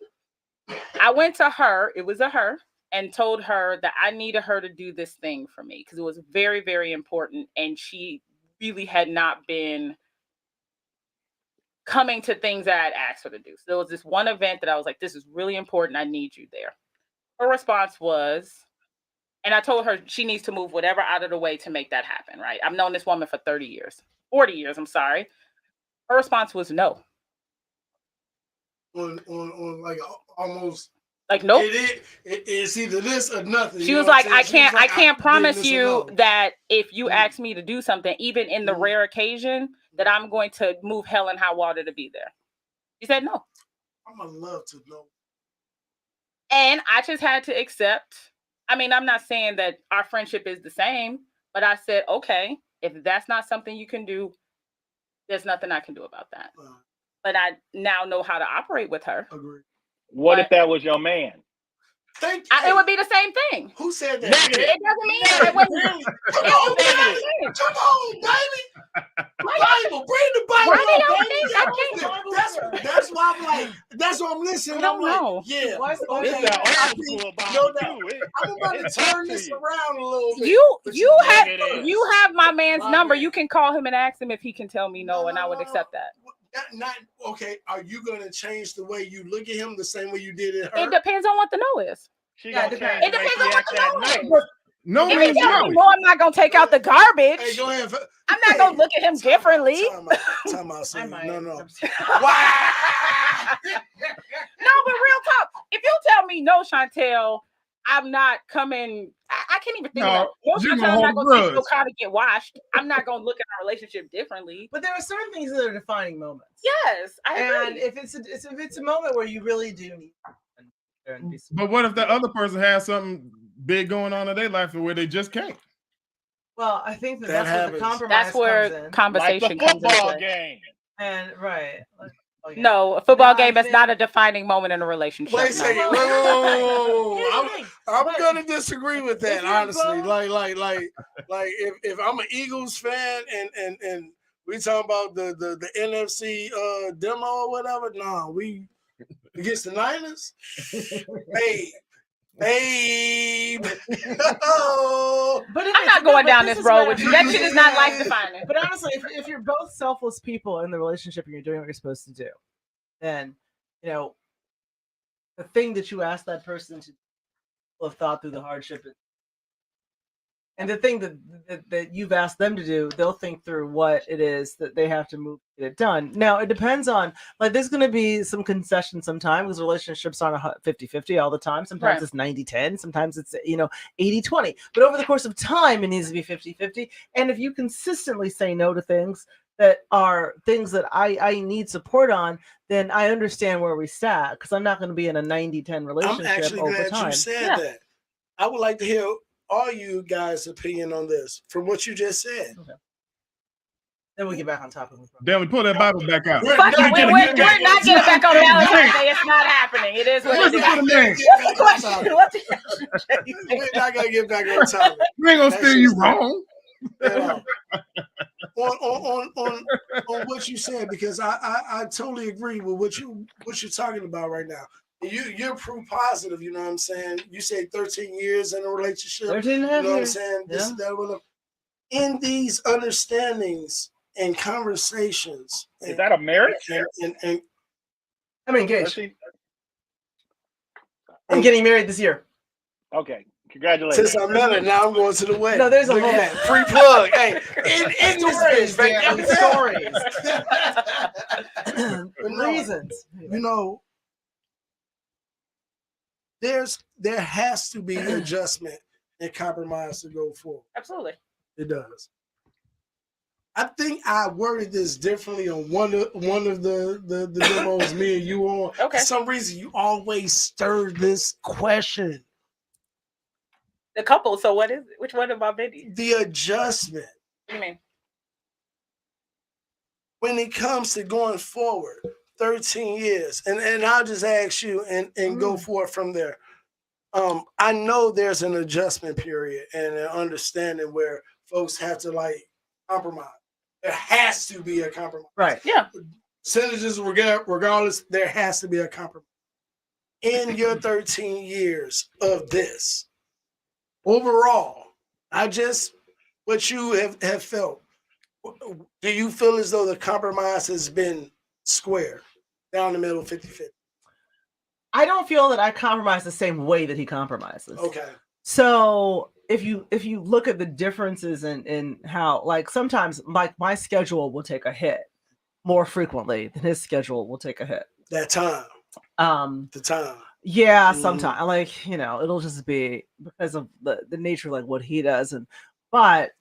I went to her, it was a her, and told her that I needed her to do this thing for me because it was very, very important. And she really had not been coming to things that I'd asked her to do. So there was this one event that I was like, this is really important. I need you there. Her response was, and I told her she needs to move whatever out of the way to make that happen, right? I've known this woman for 40 years, I'm sorry. Her response was no. On like almost like nope. It's either this or nothing. She was like, I can't promise you that if you ask me to do something, even in the rare occasion, that I'm going to move hell and high water to be there. She said no. I'm gonna love to know. And I just had to accept. I mean, I'm not saying that our friendship is the same, but I said, okay, if that's not something you can do, there's nothing I can do about that. But I now know how to operate with her. Agree. What if that was your man? Thank you. It would be the same thing. Who said that? Negative. It doesn't mean that Come on, baby. Bible, bring the Bible. That's why I'm like, that's why I'm listening. I'm like, yeah. I'm about to turn this around a little bit. You have my man's number. You can call him and ask him if he can tell me no, and I would accept that. Not okay. Are you going to change the way you look at him the same way you did at her? It depends on what the no is. It depends on what the no is. No, if he tells me no, I'm not gonna take out the garbage. Hey, go ahead. I'm not gonna look at him differently. Time out, son. No. Wow. No, but real talk. If you tell me no, Chantel, I'm not coming. I can't even think about it. No, Chantel, I'm not gonna take your car to get washed. I'm not gonna look at our relationship differently. But there are certain things that are defining moments. Yes, I agree. And if it's a moment where you really do need. But what if that other person has something big going on in their life where they just can't? Well, I think that's where the compromise That's where comes in. conversation like comes in. football game. And right. Oh, yeah. No, a football game is not a defining moment in a relationship. Wait a second. Whoa. I'm gonna disagree with that, honestly. Like if I'm an Eagles fan and we talking about the NFC demo or whatever, we against the Niners. Babe. But I'm not going down this road with you. That shit is not life defining. But honestly, if you're both selfless people in the relationship and you're doing what you're supposed to do, then the thing that you ask that person to have thought through the hardship, and the thing that you've asked them to do, they'll think through what it is that they have to move to get it done. Now, it depends on, there's going to be some concession sometimes because relationships aren't 50-50 all the time. Sometimes it's 90-10. Sometimes it's, 80-20. But over the course of time, it needs to be 50-50. And if you consistently say no to things that are things that I need support on, then I understand where we sat because I'm not going to be in a 90-10 relationship I'm actually over glad time. you said that. I would like to hear all you guys' opinion on this from what you just said. Okay. Then we get back on topic. Then we pull that Bible back out. We're not getting back on Valentine's Day. It's not happening. It is what it is. What's the question? We're not gonna get back on topic. We ain't gonna steer you wrong. On what you said, because I totally agree with what you're talking about right now. You're proof positive, you know what I'm saying? You say 13 years in a relationship. 13 and a half years. You know what I'm years. saying? This, that, in these understandings and conversations. Is that a marriage? And I'm engaged. I'm getting married this year. Okay. Congratulations. Since I met her, now I'm going to the wedding. No, there's a Look whole at that. Free plug. Hey, in stories, stories. Reasons. There has to be adjustment and compromise to go forward. Absolutely. It does. I think I worded this differently on one of the demos me and you on. Okay. For some reason, you always stir this question. The couple. So what is it? Which one of my babies? The adjustment. What do you mean? When it comes to going forward, 13 years, and I'll just ask you and go forward from there. I know there's an adjustment period and an understanding where folks have to like compromise. There has to be a compromise. Right. Yeah. Sentences, regardless, there has to be a compromise. In your 13 years of this, overall, not just what you have felt, do you feel as though the compromise has been square, down the middle, 50-50? I don't feel that I compromise the same way that he compromises. Okay. So if you look at the differences in how, like, sometimes my schedule will take a hit more frequently than his schedule will take a hit. That time. The time. Yeah, sometimes like, you know, it'll just be because of the nature of like what he does. But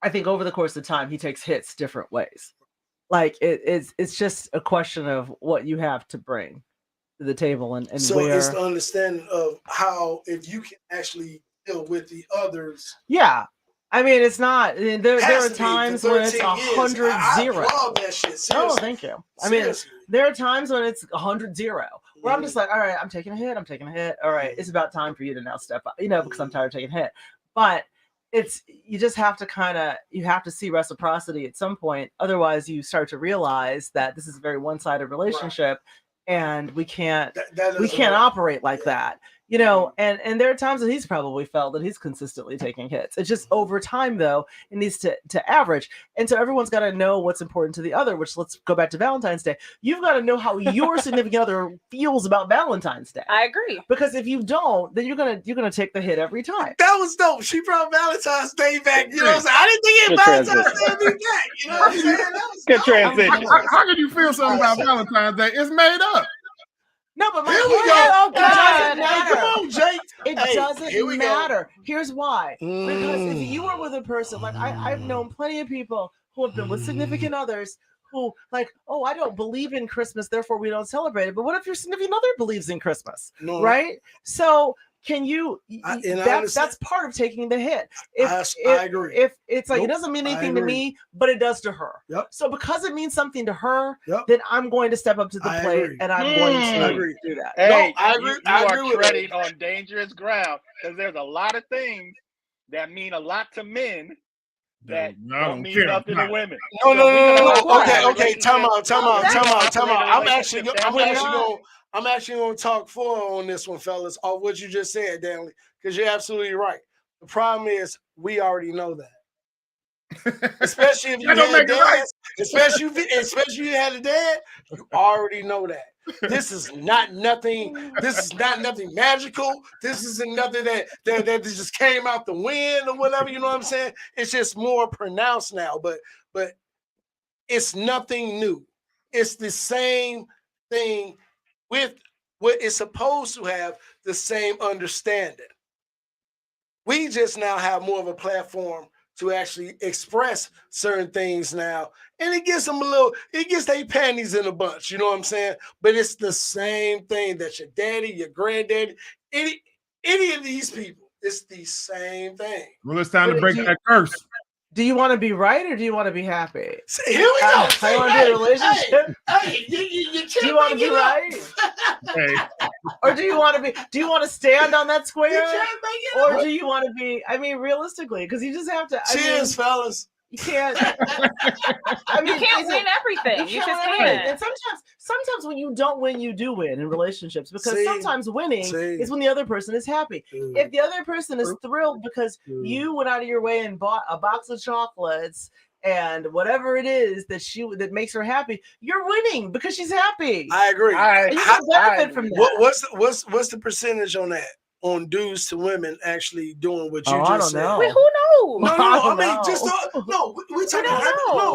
I think over the course of time he takes hits different ways. Like it's just a question of what you have to bring to the table and so where it's the understanding of how, if you can actually deal with the others. Yeah. I mean, it's not. There are times when it's 100-0. I love that shit. Seriously. Oh, thank you. I mean, there are times when it's 100-0, where I'm just like, all right, I'm taking a hit. All right, it's about time for you to now step up, you know, because I'm tired of taking a hit. But you just have to you have to see reciprocity at some point. Otherwise, you start to realize that this is a very one-sided relationship, and we can't operate like that. You know, and there are times that he's probably felt that he's consistently taking hits. It's just over time, though, it needs to average. And so everyone's got to know what's important to the other, which, let's go back to Valentine's Day. You've got to know how your significant other feels about Valentine's Day. I agree. Because if you don't, then you're gonna take the hit every time. That was dope. She brought Valentine's Day back. You know what I'm saying? I didn't think Valentine's Day would be back. You know what I'm saying? That was Good dope. transition. How can you feel something about Valentine's Day? It's made up. No, but Here we go. oh, It God, doesn't matter. Come on, Jake. It doesn't matter. Here's why. Because if you are with a person, like I've known plenty of people who have been with significant others who, like, oh, I don't believe in Christmas, therefore we don't celebrate it. But what if your significant other believes in Christmas? No. Right? So can you that's part of taking the hit. I agree. If it's like, it doesn't mean anything to me, but it does to her. Yep. So because it means something to her, then I'm going to step up to the plate and I'm going to do that. Hey, I agree. You are treading on dangerous ground, because there's a lot of things that mean a lot to men that don't mean nothing to women. No. Okay. Time out. I'm actually going to talk for on this one, fellas, of what you just said, Danley, because you're absolutely right. The problem is we already know that. Especially if you had a dad, especially if you had a dad, you already know that. This is not nothing magical. This isn't nothing that just came out the wind or whatever, you know what I'm saying? It's just more pronounced now, but it's nothing new. It's the same thing with what it's supposed to have, the same understanding. We just now have more of a platform to actually express certain things now. And it gets them it gets their panties in a bunch, you know what I'm saying? But it's the same thing that your daddy, your granddaddy, any of these people, it's the same thing. Well, it's time to break that curse. Do you want to be right or do you want to be happy? Here we go. I want to be in a relationship. Do you want to be right? Or do you want to stand on that square? Or do you want to be, I mean, realistically, because you just have to. Cheers, fellas. You can't. You can't win everything. You just can't. And sometimes when you don't win, you do win in relationships, because sometimes winning is when the other person is happy. If the other person is thrilled because you went out of your way and bought a box of chocolates and whatever it is that makes her happy, you're winning because she's happy. I agree. And you can benefit from that. What's the percentage on that? On dudes to women actually doing what you just said. Wait, who knows? No. I mean, just we're talking.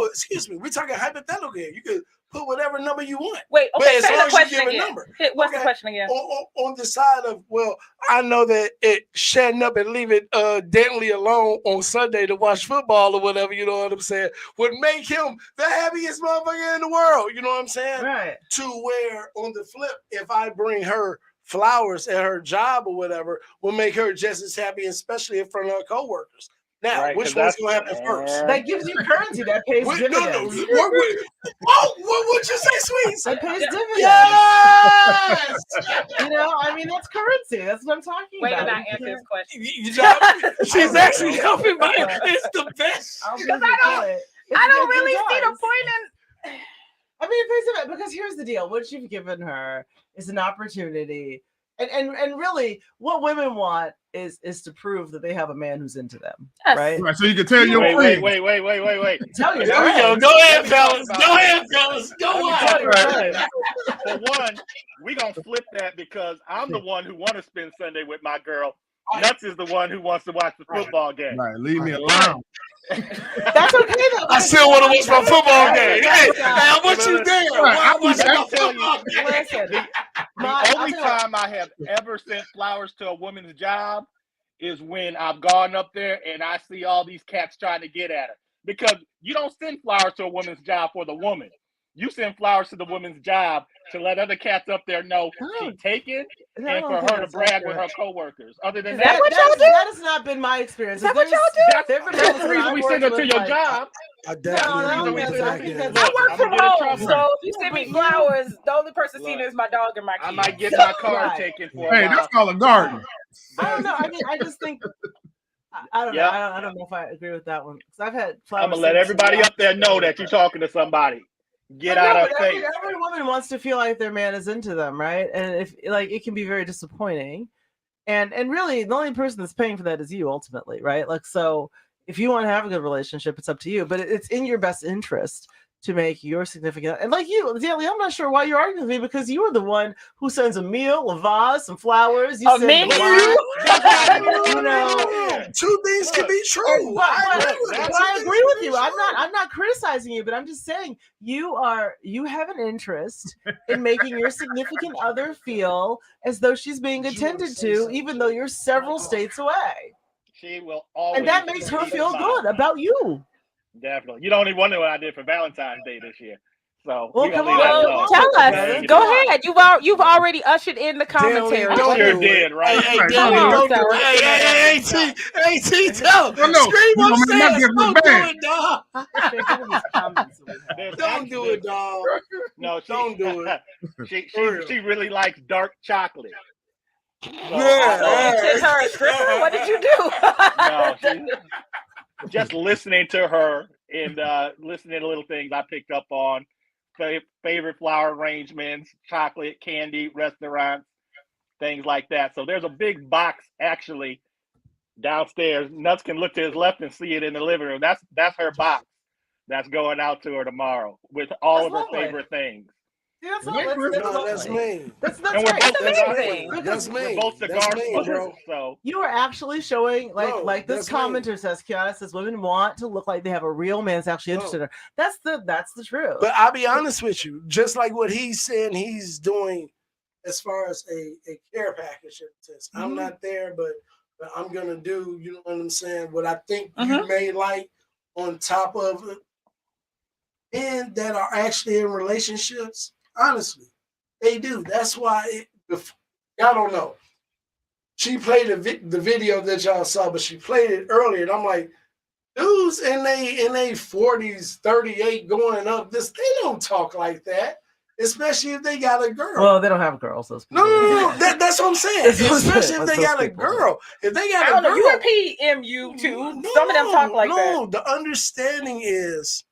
Excuse me. We're talking hypothetical here. You could put whatever number you want. Wait, okay. Say the question again. What's the question again? On the side of, well, I know that it shutting up and leaving Dantley alone on Sunday to watch football or whatever. You know what I'm saying? Would make him the happiest motherfucker in the world. You know what I'm saying? Right. To where on the flip, if I bring her flowers at her job or whatever will make her just as happy, especially in front of her coworkers. Now, Right, which 'cause one's that's- going to happen first? That gives you currency. That pays What, no, dividends. what would you say, sweets? That pays dividends. Yes! You know, I mean, that's currency. That's what I'm talking Way to about. not answer his question. She's actually helping my. It's the best. I don't really see the point in. I mean, it pays dividends because here's the deal: what you've given her is an opportunity, and really, what women want is to prove that they have a man who's into them, Yes. right? Right, so you can tell your Wait. friends. Tell your There we go. friends. Go ahead, fellas. Go ahead, fellas. Go Let me on. tell you Right. something. For one, we gonna flip that because I'm the one who want to spend Sunday with my girl. Nuts is the one who wants to watch the football game. Right, leave me alone. That's okay though. I still want to watch my football game. Hey, I want you there. Right, I Watch Let me my tell you, football game. Listen, the only time I have ever sent flowers to a woman's job is when I've gone up there and I see all these cats trying to get at her. Because you don't send flowers to a woman's job for the woman. You send flowers to the woman's job to let other cats up there know she's taken and for her to brag with her coworkers. Other than that, that has not been my experience. Is that what y'all do? that's the reason we send her to your job. I No, definitely no, do I that. think Yeah. that's- I work I'm from gonna get in home, trouble. so if you send me flowers, the only person seeing it is my dog and my I kids. might get my car Right. taken for a Hey, while. that's called a garden. I don't know. I mean, I just think I don't know. Yeah. I don't know if I agree with that one because I've had flowers. I'm gonna let everybody up there know that you're talking to somebody. Get out of every, face. every woman wants to feel like their man is into them, right? And if like it can be very disappointing. And really the only person that's paying for that is you ultimately, right? Like so if you want to have a good relationship, it's up to you. But it's in your best interest to make your significant and like you, Daly, I'm not sure why you're arguing with me because you were the one who sends a meal, a vase, some flowers. You A send menu? the wine. You know, Two things can be true. But I Two agree things with can you. be I'm not criticizing you, but I'm just saying you have an interest in making your significant other feel as though she's being Did you wanna attended say to, something? even though you're several states away. She will always. And that makes her be feel the good smile. about you. Definitely. You don't even wonder what I did for Valentine's Day this year. So Well, we're gonna come leave that on. alone. Tell Brother, us. come Go on. ahead. You've already ushered in the commentary. Daly, don't Sure do did, it. right? Hey, Right, Daly, come on, don't do it. Hey, T, tell him. No, no. Scream No, man, upstairs. that gift was Don't do bad. it, dog. There's Don't do it, dog. No, Don't do it. She really likes dark chocolate. So Yeah. So you sent her a stripper? What did you do? no, just listening to her and listening to little things I picked up on. Favorite flower arrangements, chocolate, candy, restaurants, things like that. So there's a big box actually downstairs. Nuts can look to his left and see it in the living room. That's her box. That's going out to her tomorrow with all That's of her lovely. favorite things. Yeah, that's No, That's lovely. me. That's And we're great. both amazing. That's We're me. both That's cigar me, smokers, bro. so You are actually showing No, like this that's me. commenter says, Kiana says women want to look like they have a real man that's actually interested in her. That's the truth. But I'll be honest with you, just like what he's saying he's doing as far as a care package. I'm not there, but I'm gonna do, you know what I'm saying, what I think you may like on top of it. Men that are actually in relationships, honestly, they do. That's why y'all don't know. She played the video that y'all saw, but she played it earlier, and I'm like, dudes in they 40s, 38 going up, they don't talk like that, especially if they got a girl. Well, they don't have girls. Those people. No. That's what I'm saying. That's what I'm Especially saying. if they Those got a people. girl. If they got I a don't know. girl, You and PMU too. Some of them talk like that. No, the understanding is,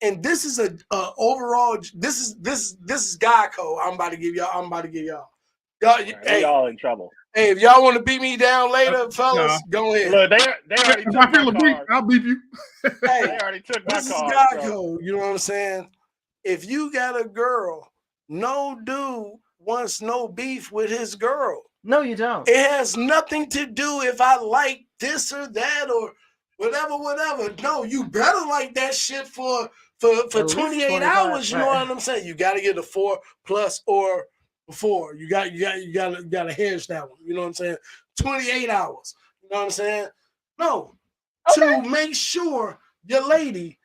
and this is a overall. This is guy code. I'm about to give y'all. Y'all, hey, we all in trouble. hey, if y'all want to beat me down later, fellas, go ahead. Look, they already If took I feel my a beat, card. I'll beat you. They Hey, already took my this is card. guy so- code. You know what I'm saying? If you got a girl, no dude wants no beef with his girl. No, you don't. It has nothing to do if I like this or that or whatever. No, you better like that shit for At least 28 25, hours. You know right. what I'm saying? You got to get a 4+ or before. You got to hedge that one. You know what I'm saying? 28 hours. You know what I'm saying? No, to make sure your lady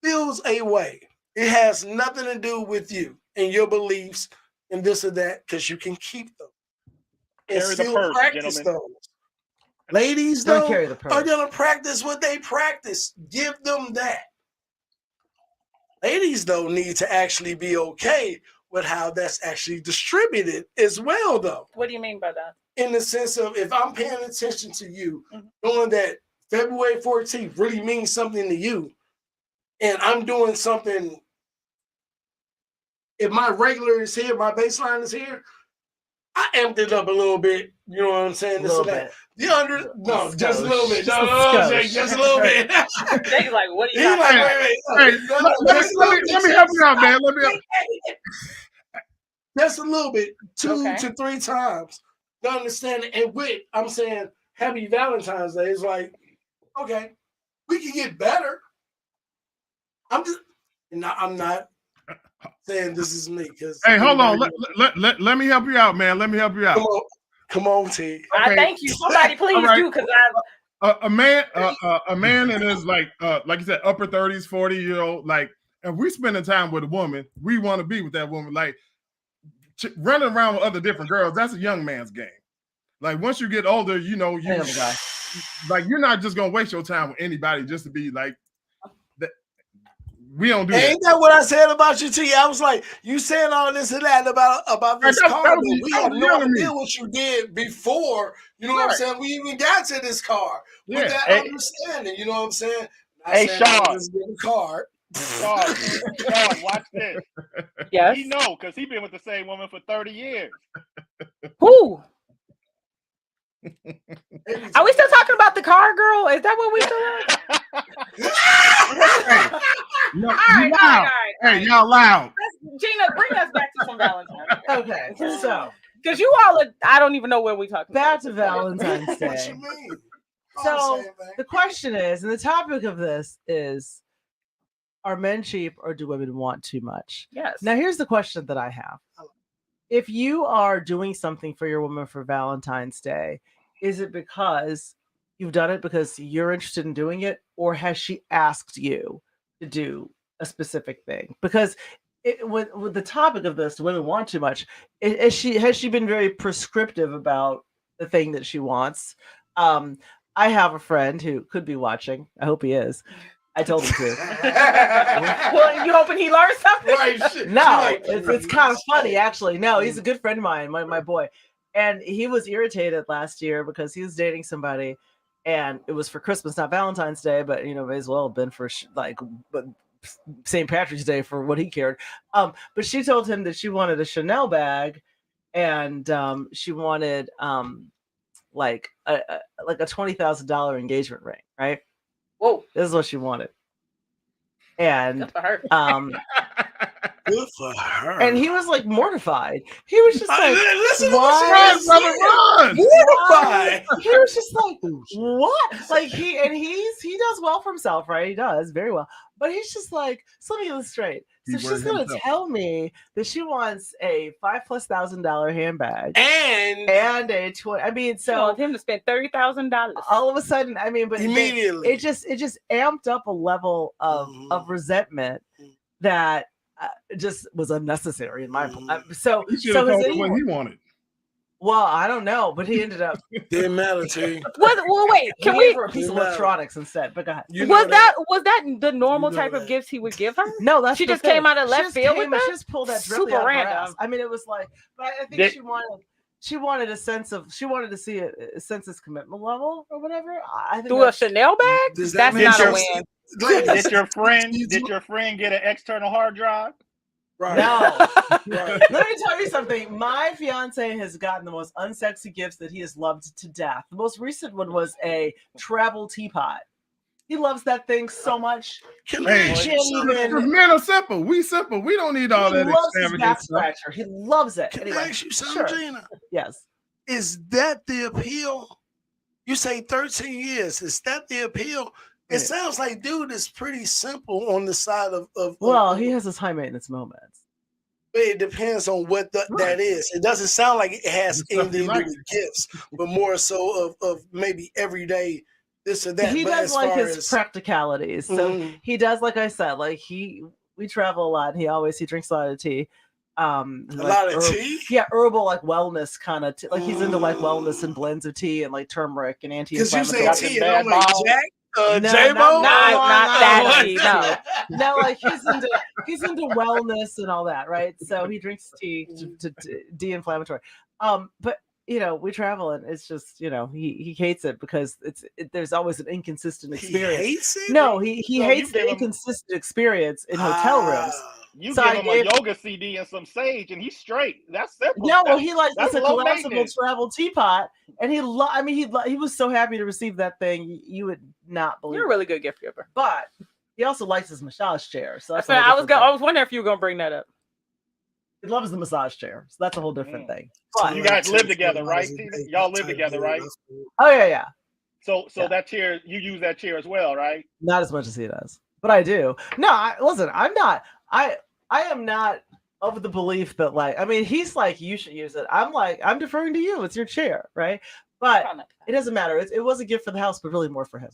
feels a way. It has nothing to do with you and your beliefs and this or that because you can keep them and Carry the still purse, practice gentlemen. those. Ladies, Don't though, carry the purse. are gonna practice what they practice. Give them that. Ladies, though, need to actually be okay with how that's actually distributed as well, though. What do you mean by that? In the sense of if I'm paying attention to you, knowing that February 14th really means something to you, and I'm doing something, if my regular is here, my baseline is here, I amped it up a little bit. You know what I'm saying? This Little or that. bit. No, just a little bit. Just No, a skosh. just a little bit. Jay's like, what are you He's talking like, about? wait. Hey, let me help you out, man. Let me help. Just a little bit, 2 Okay. to 3 times. You understand? And with, I'm saying, Happy Valentine's Day. It's like, okay, we can get better. I'm not saying this is me because. Hey, hold on. Let me help you out, man. Let me help you out. Come on, T. I thank you. Somebody please right. do, because A man in his like you said, upper 30s, 40-year-old, like, if we spending time with a woman, we want to be with that woman. Like, running around with other different girls, that's a young man's game. Like, once you get older, you know, like, you're not just gonna waste your time with anybody just to be like that. We don't do that. Ain't that what I said about you, T? I was like, you saying all this and that about this car, but we have no idea what you did before. You know what I'm saying? We even got to this car with that understanding. You know what I'm saying? Hey, Sean. Just give a card. Sean, watch this. Yes. He know because he been with the same woman for 30 years. Who? Are we still talking about the car girl? Is that what we still at? No, all right. Hey, y'all loud. Gina, bring us back to some Valentine's. Okay, so because you all I don't even know where we talking back about. to Valentine's What Day. you mean? So the question is, and the topic of this is, are men cheap or do women want too much? Yes. Now here's the question that I have. If you are doing something for your woman for Valentine's Day, is it because you've done it because you're interested in doing it, or has she asked you to do a specific thing? Because with the topic of this, women want too much. Has she been very prescriptive about the thing that she wants? I have a friend who could be watching. I hope he is. I told him to. Well, you hoping he learned something? Right. No, it's kind of funny, actually. No, he's a good friend of mine, my boy. And he was irritated last year because he was dating somebody, and it was for Christmas, not Valentine's Day, but, you know, may as well have been for St. Patrick's Day for what he cared. But she told him that she wanted a Chanel bag, and she wanted like a $20,000 engagement ring, right? Whoa, this is what she wanted. And good for her. Good for her. And he was like mortified. He was just like, listen why? Run. Mortified. He was just like, what? Like he does well for himself, right? He does very well. But he's just like, so let me get this straight. So she's gonna tell me that she wants a $5,000+ handbag and a 20. I mean, so you want him to spend $30,000 all of a sudden. I mean, but immediately it just amped up a level of resentment that just was unnecessary in my point. So he should have told him what he wanted. Well, I don't know, but he ended up didn't matter to you. Well, wait, can we for a piece of electronics instead? But go ahead. Was that the normal type of gifts he would give her? No, that's she just came out of left field with that. She just pulled that directly super out of her random. ass. I mean, it was like, but I think she wanted a sense of, she wanted to see a census commitment level or whatever. I think through a Chanel bag. That's not a win. Did your friend get an external hard drive? Right. No. Right. Let me tell you something. My fiance has gotten the most unsexy gifts that he has loved to death. The most recent one was a travel teapot. He loves that thing so much. Hey, men are simple. We simple. We don't need all that extravagant stuff. He loves it. Can anyway, I ask you something, Gina? Yes. Is that the appeal? You say 13 years. Is that the appeal? It sounds like dude is pretty simple on the side of well, he has his high maintenance moments. But it depends on what that is. It doesn't sound like it has anything to do with gifts, but more so of maybe everyday this or that. He does like his practicalities. So he does, like I said, like we travel a lot. He drinks a lot of tea. A lot of tea? Yeah, herbal like wellness kind of like he's into like wellness and blends of tea and like turmeric and Because you say anti-inflammatory. tea, and I'm like, Jack, No, J-Bo? not that tea, no. No, like he's into wellness and all that, right? So he drinks tea to de-inflammatory. But you know, we travel and it's just, you know, he hates it because there's always an inconsistent experience. He hates it? No, he So hates you give the him- inconsistent experience in hotel rooms. You So give I him gave- a yoga CD and some sage, and he's straight. That's simple. No, well, he likes That's it's a low collapsible maintenance. travel teapot, and he was so happy to receive that thing. You would not believe. You're a really good gift giver. But he also likes his massage chair. So that's I was wondering if you were gonna bring that up. He loves the massage chair, so that's a whole different thing. So you guys live together, right? Y'all live together, right? Oh yeah. So that chair, you use that chair as well, right? Not as much as he does, but I do. No, listen, I'm not. I am not of the belief that like, I mean, he's like, you should use it. I'm like, I'm deferring to you. It's your chair, right? But it doesn't matter. It was a gift for the house, but really more for him.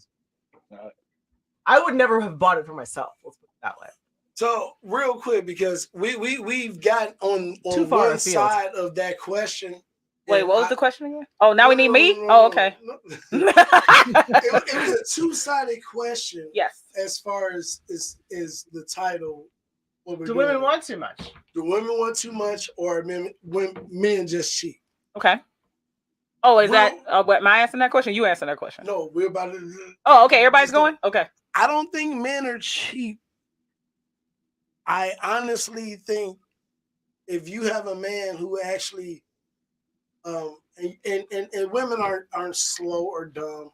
I would never have bought it for myself. Let's put it that way. So real quick, because we've got on Too far one afield. side of that question. Wait, what was the question again? Oh, now we need me? Oh, okay. It was a two-sided question. Yes. As far as is the title. What we're Do doing. women want too much? Do women want too much, or men just cheat? Okay. Oh, is Well- that what? Am I answering that question? You answering that question? No, we're about to. Oh, okay. Everybody's going. Okay. I don't think men are cheap. I honestly think if you have a man who actually, and women aren't slow or dumb, you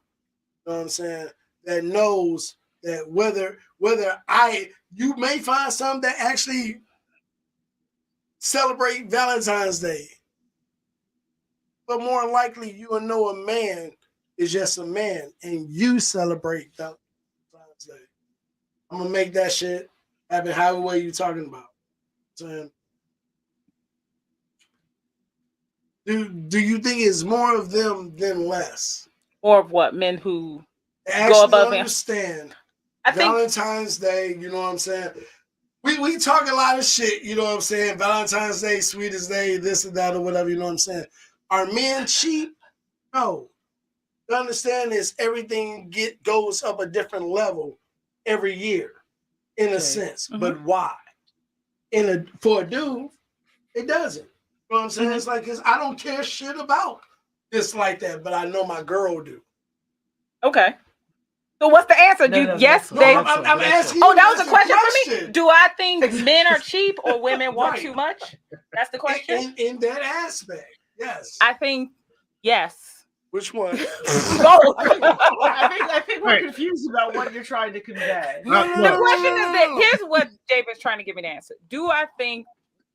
know what I'm saying? That knows that whether you may find some that actually celebrate Valentine's Day, but more likely you will know a man is just a man and you celebrate Valentine's Day. I'm gonna make that shit happen however way you talking about. So, do you think it's more of them than less? Or of what? Men who Actually go above and understand I think Valentine's Day, you know what I'm saying? We talk a lot of shit, you know what I'm saying? Valentine's Day, sweetest day, this and that or whatever, you know what I'm saying? Are men cheap? No. You understand this, everything goes up a different level every year, in a sense. Mhm. But why? For a dude, it doesn't. You know what I'm saying? It's like, because I don't care shit about this like that, but I know my girl do. okay. So what's the answer? Yes, No, they. I'm asking Oh, you, that was that's a question for me. question. Do I think men are cheap or women want Right. too much? That's the question. In that aspect, yes. I think yes. Which one? Both. I think we're Right. confused about what you're trying to convey. No, The question is that here's what David's trying to give me the answer. Do I think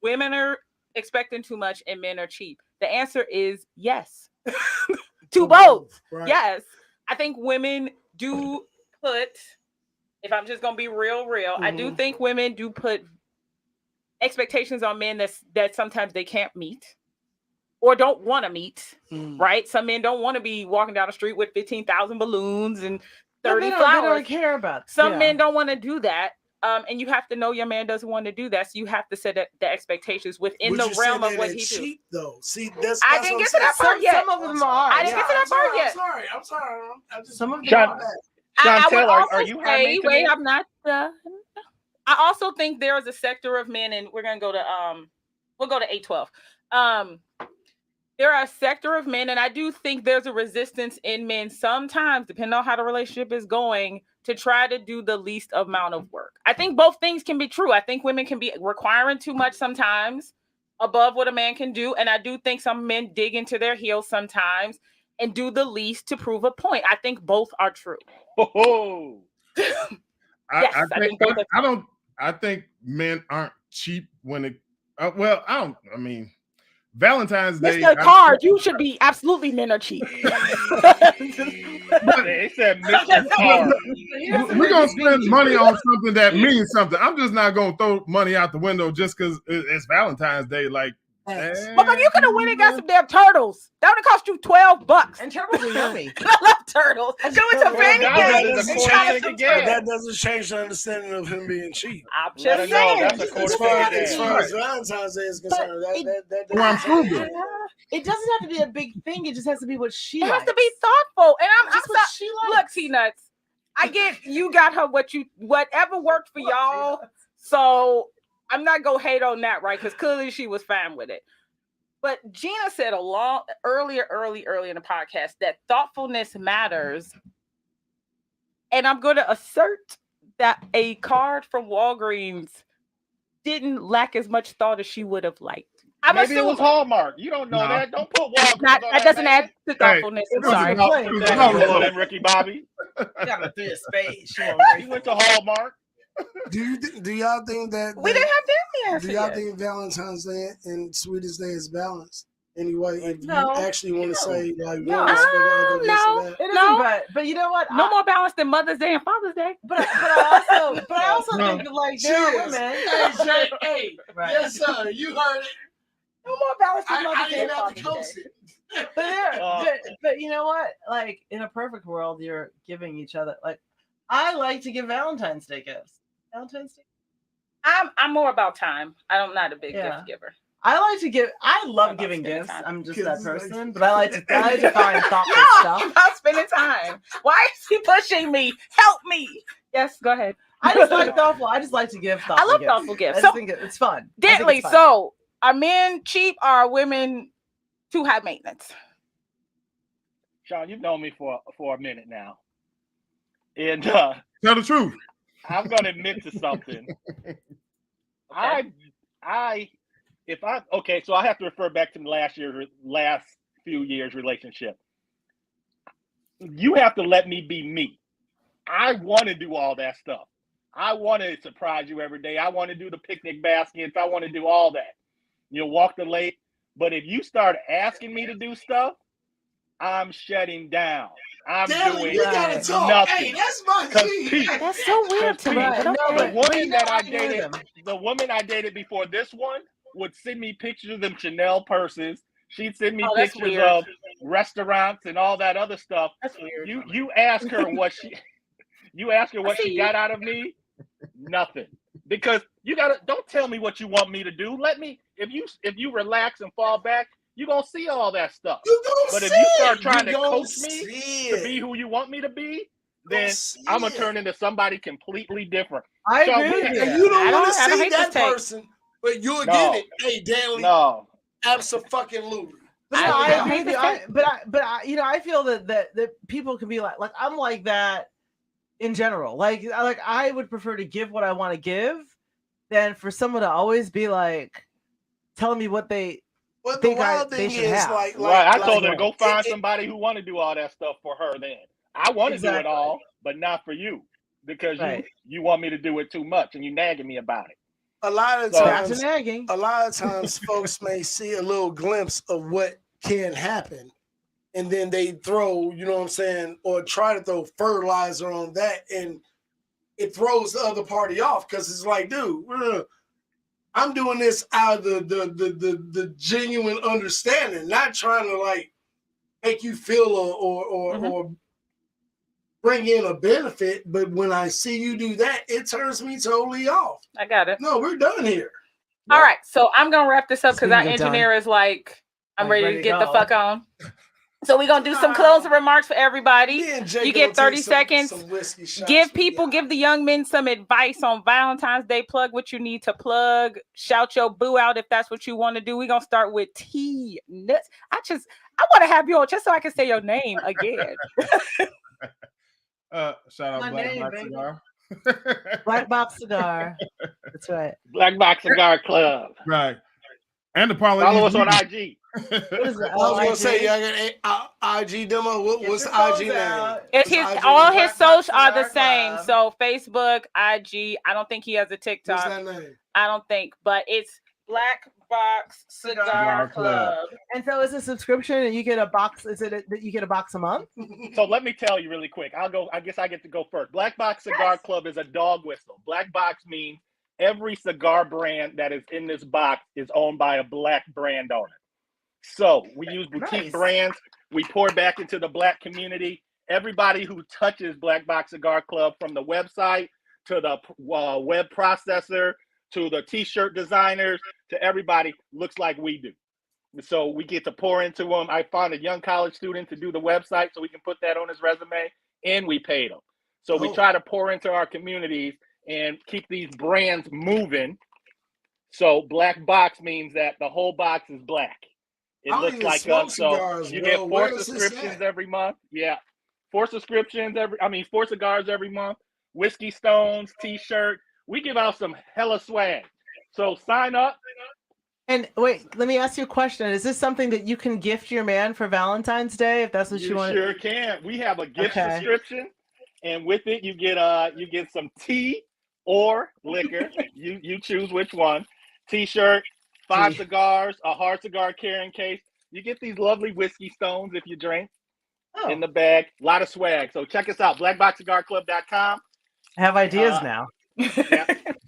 women are expecting too much and men are cheap? The answer is yes. To both. Right. Yes. I think women do put, if I'm just gonna be real, I do think women do put expectations on men that sometimes they can't meet or don't want to meet. Right? Some men don't want to be walking down the street with 15,000 balloons and 30 They flowers. don't care about Some men don't want to do that. And you have to know your man doesn't want to do that. So you have to set the expectations within Would the you say realm of that what it's he do. cheap, though. See, that's I what didn't I'm get to that saying. part yet. Some of them are. I didn't get to that part yet. I'm sorry. I just, Some of them Sean- are. I would Chantel, also are you high say, maintenance? wait, I'm not. I also think there is a sector of men, and we're gonna go to we'll go to 812. There are a sector of men, and I do think there's a resistance in men sometimes, depending on how the relationship is going, to try to do the least amount of work. I think both things can be true. I think women can be requiring too much sometimes above what a man can do. And I do think some men dig into their heels sometimes and do the least to prove a point. I think both are true. Oh, Yes, I I think men aren't cheap when it. Well, I mean, Valentine's Day. Mr. Card, you should be absolutely men are cheap. they said Mr. Carr. We're gonna spend money on something that means something. I'm just not gonna throw money out the window just because it's Valentine's Day. Like, But you could have went and got some damn turtles. That would have cost you $12. And turtles are yummy. I love turtles. Go into fanny Dollars cake. is a quarter thing again. That doesn't change the understanding of him being cheap. I'm Let her just know saying. that's a As quarter far, thing as again. far as Valentine's Day is concerned, that Well, I'm doesn't frugal. change. It doesn't have to be a big thing. It just has to be what she It likes. has to be thoughtful. And I'm Just what sorry. she Look, likes. T-Nuts, I get you got her whatever worked for y'all. So I'm not gonna hate on that, right? Because clearly she was fine with it. But Gina said earlier in the podcast that thoughtfulness matters. And I'm gonna assert that a card from Walgreens didn't lack as much thought as she would have liked. I'm Maybe it was assuming. Hallmark. You don't know No. that. Don't put Walgreens That on doesn't man. add to thoughtfulness. Hey, I'm sorry. it was Play. about- That no, little no. and Ricky Bobby. You got her through a spade. She won't You went to Hallmark. Do y'all think that We didn't have do them y'all yet. think Valentine's Day and Sweetest Day is balanced? Anyway, if No. you actually want to say like No. one is for the other, this No. and that. It isn't, No. but you know what? No more balance than Mother's Day and Father's Day. But I also No. think of like there are Cheers. women. Hey, Right. yes, sir. You heard it. No more balance than I Mother's Day and didn't have to Father's coast Day. it. But you know what? Like in a perfect world, you're giving each other like I like to give Valentine's Day gifts. Valentine's Day. I'm more about time. I'm not a big Yeah. gift giver. I like to give. I love about giving spending gifts. time. I'm just Because that it's like- person. But I like to find thoughtful No, stuff. I'm about spending time. Why is he pushing me? Help me. Yes, go ahead. I just like thoughtful. I just like to give thoughtful. I love gifts. thoughtful I gifts. just So, think it's fun. I think Dentley, it's fun. so are men cheap or are women too high maintenance? Sean, you've known me for a minute now. And Tell the truth. I'm gonna admit to something. So I have to refer back to the last few years relationship. You have to let me be me. I want to do all that stuff. I want to surprise you every day. I want to do the picnic baskets. I want to do all that. Walk the lake. But if you start asking me to do stuff, I'm shutting down. I'm Damn, doing we gotta talk. nothing. Hey, that's my Because G. Pete, That's so weird to me. Right, But no, okay. the woman you know, that I agree with dated, him. the woman I dated before this one would send me pictures of them Chanel purses. She'd send me Oh, that's pictures weird. of restaurants and all that other stuff. That's weird. You ask her what she see. got out of me, nothing. Because don't tell me what you want me to do. Let me if you relax and fall back, you're gonna see all that stuff. You gonna But if see you start it. trying You to gonna coach me see to it. be who you want me to be, Gonna then see I'm gonna it. turn into somebody completely different. I So agree with we- And you. you don't I want to don't see hate that this take. person, but you'll No. get it. Hey, Danley, No. abso-fucking-lutely. But I no, I don't agree hate with you. this But I feel that people can be like I'm like that in general. Like I would prefer to give what I want to give than for someone to always be like telling me what they. But the Think wild they thing should is, have. like, Right. I like, told her to go find it- somebody who want to do all that stuff for her then. I want to do it Exactly. all, but not for you. Because Right. you want me to do it too much and you nagging me about it. a lot of So- Back to times, nagging. folks may see a little glimpse of what can happen, and then they throw, you know what I'm saying, or try to throw fertilizer on that, and it throws the other party off because it's like, dude, I'm doing this out of the genuine understanding, not trying to like make you feel or bring in a benefit. But when I see you do that, it turns me totally off. I got it. No, we're done here. All right, so I'm gonna wrap this up because our Speaking of done. engineer is like, I'm Like, ready to get the go. fuck on. So we're gonna do some closing remarks for everybody. Me and Jay You gonna get 30 take seconds. Some whiskey shots. Give We people, got give the young men some advice on Valentine's Day. Plug what you need to plug. Shout your boo out if that's what you want to do. We're gonna start with T Nuts. I want to have you on just so I can say your name again. Shout out My Black name, Box baby. Cigar. Black Box Cigar. That's right. Black Box Cigar Club. Right. And the parlay. Follow us on IG. What is it? I was gonna IG? say, y'all got IG demo. What's the Get your IG phones name? out. It's What's his IG all name? his Black Box social are the Cigar same. Club. So Facebook, IG. I don't think he has a What's TikTok. that name? I don't think, but it's Black Box Cigar Cigar Club. Club. And so it's a subscription, and you get a box. Is it that you get a box a month? So let me tell you really quick. I guess I get to go first. Black Box Cigar Club is a dog whistle. Black Box means every cigar brand that is in this box is owned by a Black brand owner. So we use boutique brands. We pour back into the Black community. Everybody who touches Black Box Cigar Club, from the website to the web processor to the t-shirt designers to everybody, looks like we do. So we get to pour into them. I found a young college student to do the website so we can put that on his resume, and we paid him. So we try to pour into our communities and keep these brands moving. So Black Box means that the whole box is black. It looks like us. So you get 4 subscriptions every month. Yeah. 4 subscriptions four cigars every month, whiskey stones, t-shirt. We give out some hella swag. So sign up. And wait, let me ask you a question. Is this something that you can gift your man for Valentine's Day if that's what you want? Sure can. We have a gift subscription, and with it you get some tea or liquor. you choose which one. T-shirt, 5 cigars, a hard cigar carrying case. You get these lovely whiskey stones if you drink in the bag. A lot of swag. So check us out, blackboxcigarclub.com. I have ideas now.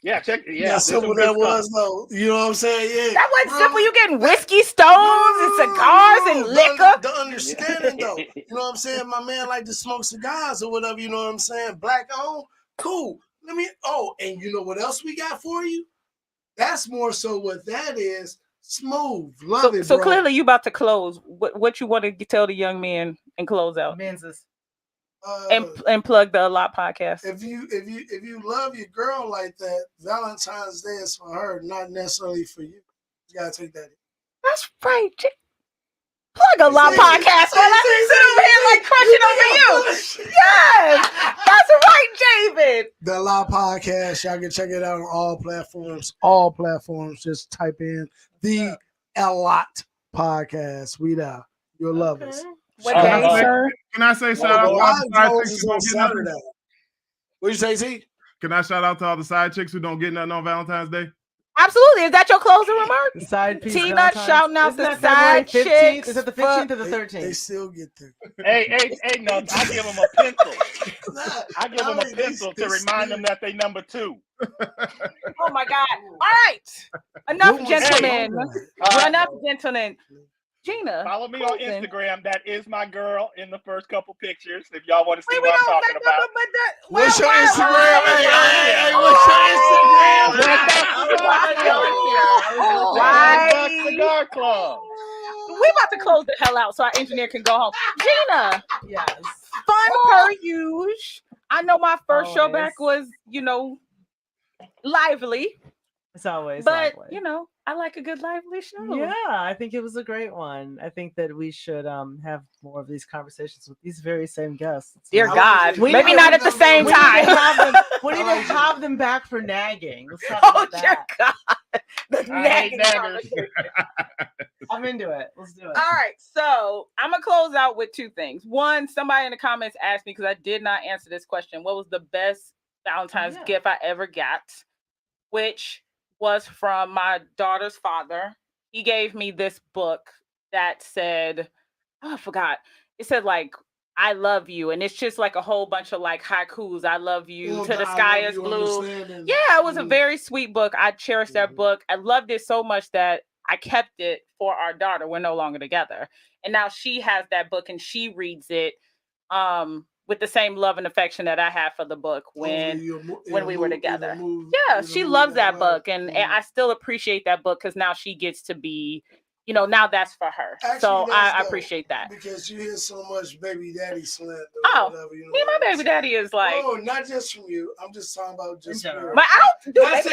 Yeah, check. Yeah, that's simple that was though. You know what I'm saying? Yeah, that wasn't simple. You getting whiskey stones and cigars and liquor. The understanding though. You know what I'm saying? My man like to smoke cigars or whatever. You know what I'm saying? Black owned, cool. And you know what else we got for you? That's more so what that is. Smooth, love it. So clearly, you about to close. What you want to tell the young men and close out? And plug the A Lot podcast. If you love your girl like that, Valentine's Day is for her, not necessarily for you. You gotta take that in. That's right. Plug A Lot podcast. Well, let me sit over here like crushing over you. Yes, that's right, David. The A Lot podcast. Y'all can check it out on all platforms. All platforms. Just type in the A Lot podcast. We there. You'll love us. What day, sir? Can I say shout out to all the side chicks who don't get nothing? What you say, T? Can I shout out to all the side chicks who don't get nothing on Valentine's Day? Absolutely. Is that your closing remark? The side piece. Tina shouting out the side chicks. Is it the 15th or the 13th? They still get there. Hey, no, I give them a pencil. I give them a pencil to remind them that they number 2. Oh my God. All right. Enough, gentlemen. Enough, gentlemen. Gina, follow me on Instagram. That is my girl in the first couple pictures. If y'all want to see what I'm talking about. What's your Instagram? Hey, what's your Instagram? Cigar Club. We about to close the hell out so our engineer can go home. Gina, yes, fun per usual. I know my first show back was, lively. It's always but lively. I like a good lively show. Yeah, I think it was a great one. I think that we should have more of these conversations with these very same guests. Dear God, maybe not at the same time. We need to have them back for nagging. Let's talk about that. Dear God, the nagging. I'm into it. Let's do it. All right, so I'm gonna close out with 2 things. One, somebody in the comments asked me, because I did not answer this question, what was the best Valentine's gift I ever got, which was from my daughter's father. He gave me this book that said, I forgot. It said I love you. And it's just like a whole bunch of haikus. I love you to the sky is blue. Yeah, it was a very sweet book. I cherished that book. I loved it so much that I kept it for our daughter. We're no longer together. And now she has that book and she reads it with the same love and affection that I had for the book when we were together. Yeah, she loves that book. And I still appreciate that book because now she gets to be, now that's for her. Actually, so I appreciate that. Because you hear so much baby daddy slander. Me and my baby daddy is like. Oh, not just from you. I'm just talking about just her. But I don't do that.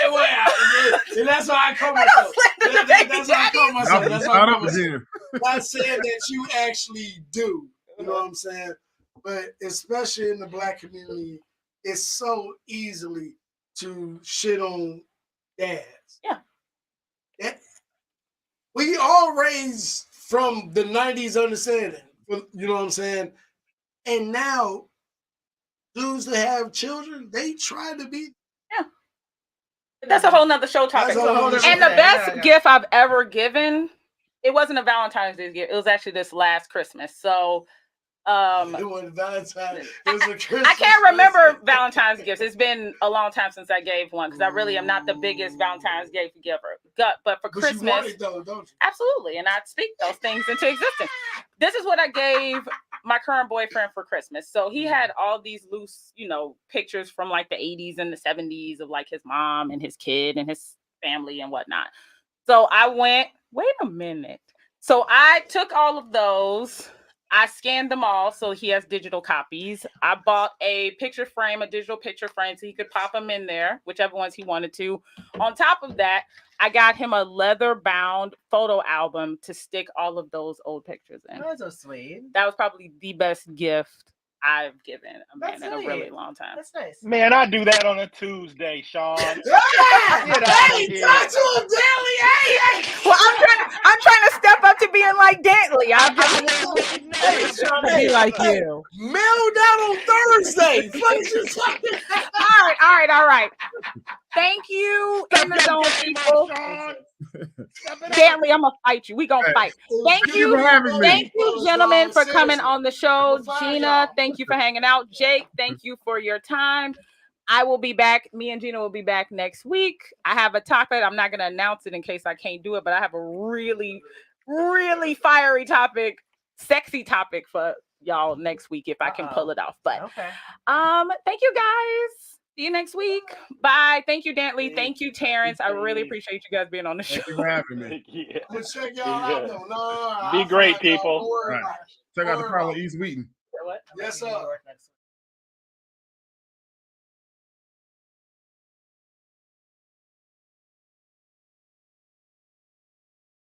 And that's why I call myself. That's why I call myself. That's why I call myself. Not saying that you actually do. You know what I'm saying? But especially in the Black community, it's so easily to shit on dads. Yeah. We all raised from the 90s understanding. You know what I'm saying? And now, dudes that have children, they try to be. Yeah. That's a whole nother show topic. And the best gift I've ever given, it wasn't a Valentine's Day gift. It was actually this last Christmas. So It was Valentine. It was a Christmas I can't remember present. Valentine's gifts. It's been a long time since I gave one because I really am not the biggest Valentine's gift giver. But for But Christmas, you want it though, don't you? absolutely, and I speak those things into existence. This is what I gave my current boyfriend for Christmas. So he had all these loose, pictures from like the 80s and the 70s of like his mom and his kid and his family and whatnot. So I went, wait a minute. So I took all of those. I scanned them all so he has digital copies. I bought a digital picture frame, so he could pop them in there, whichever ones he wanted to. On top of that, I got him a leather-bound photo album to stick all of those old pictures in. That's so sweet. That was probably the best gift I've given a man That's in a sweet. really long time. That's nice. Man, I do that on a Tuesday, Sean. Yeah! Get out of Hey, here. talk to him, Daly. Hey, Well, I'm trying to step up to being like Dantley. hey, Sean, Be hey, like hey, you. mail down on Thursday. Fuck is you talking about? All right. Thank you, in the zone people. Dantley, I'm gonna fight you. We gonna fight. Thank you for having me. Thank you, gentlemen, for coming Seriously. on the show. We'll find Gina, y'all. thank you for hanging out. Jake, thank you for your time. I will be back. Me and Gina will be back next week. I have a topic. I'm not gonna announce it in case I can't do it, but I have a really, really fiery topic, sexy topic for y'all next week if I can pull it off. But Okay. thank you guys. See you next week. Bye. Thank you, Dantley. Thank you, Terrence. I really appreciate you guys being on the show. Thank you for having me. Yeah. I'm gonna check y'all out though. No, Be I'll great, find y'all. people. Don't worry Right. about it. Check out Don't the worry Power about it. East Wheaton. What? Yes, sir. New York next week.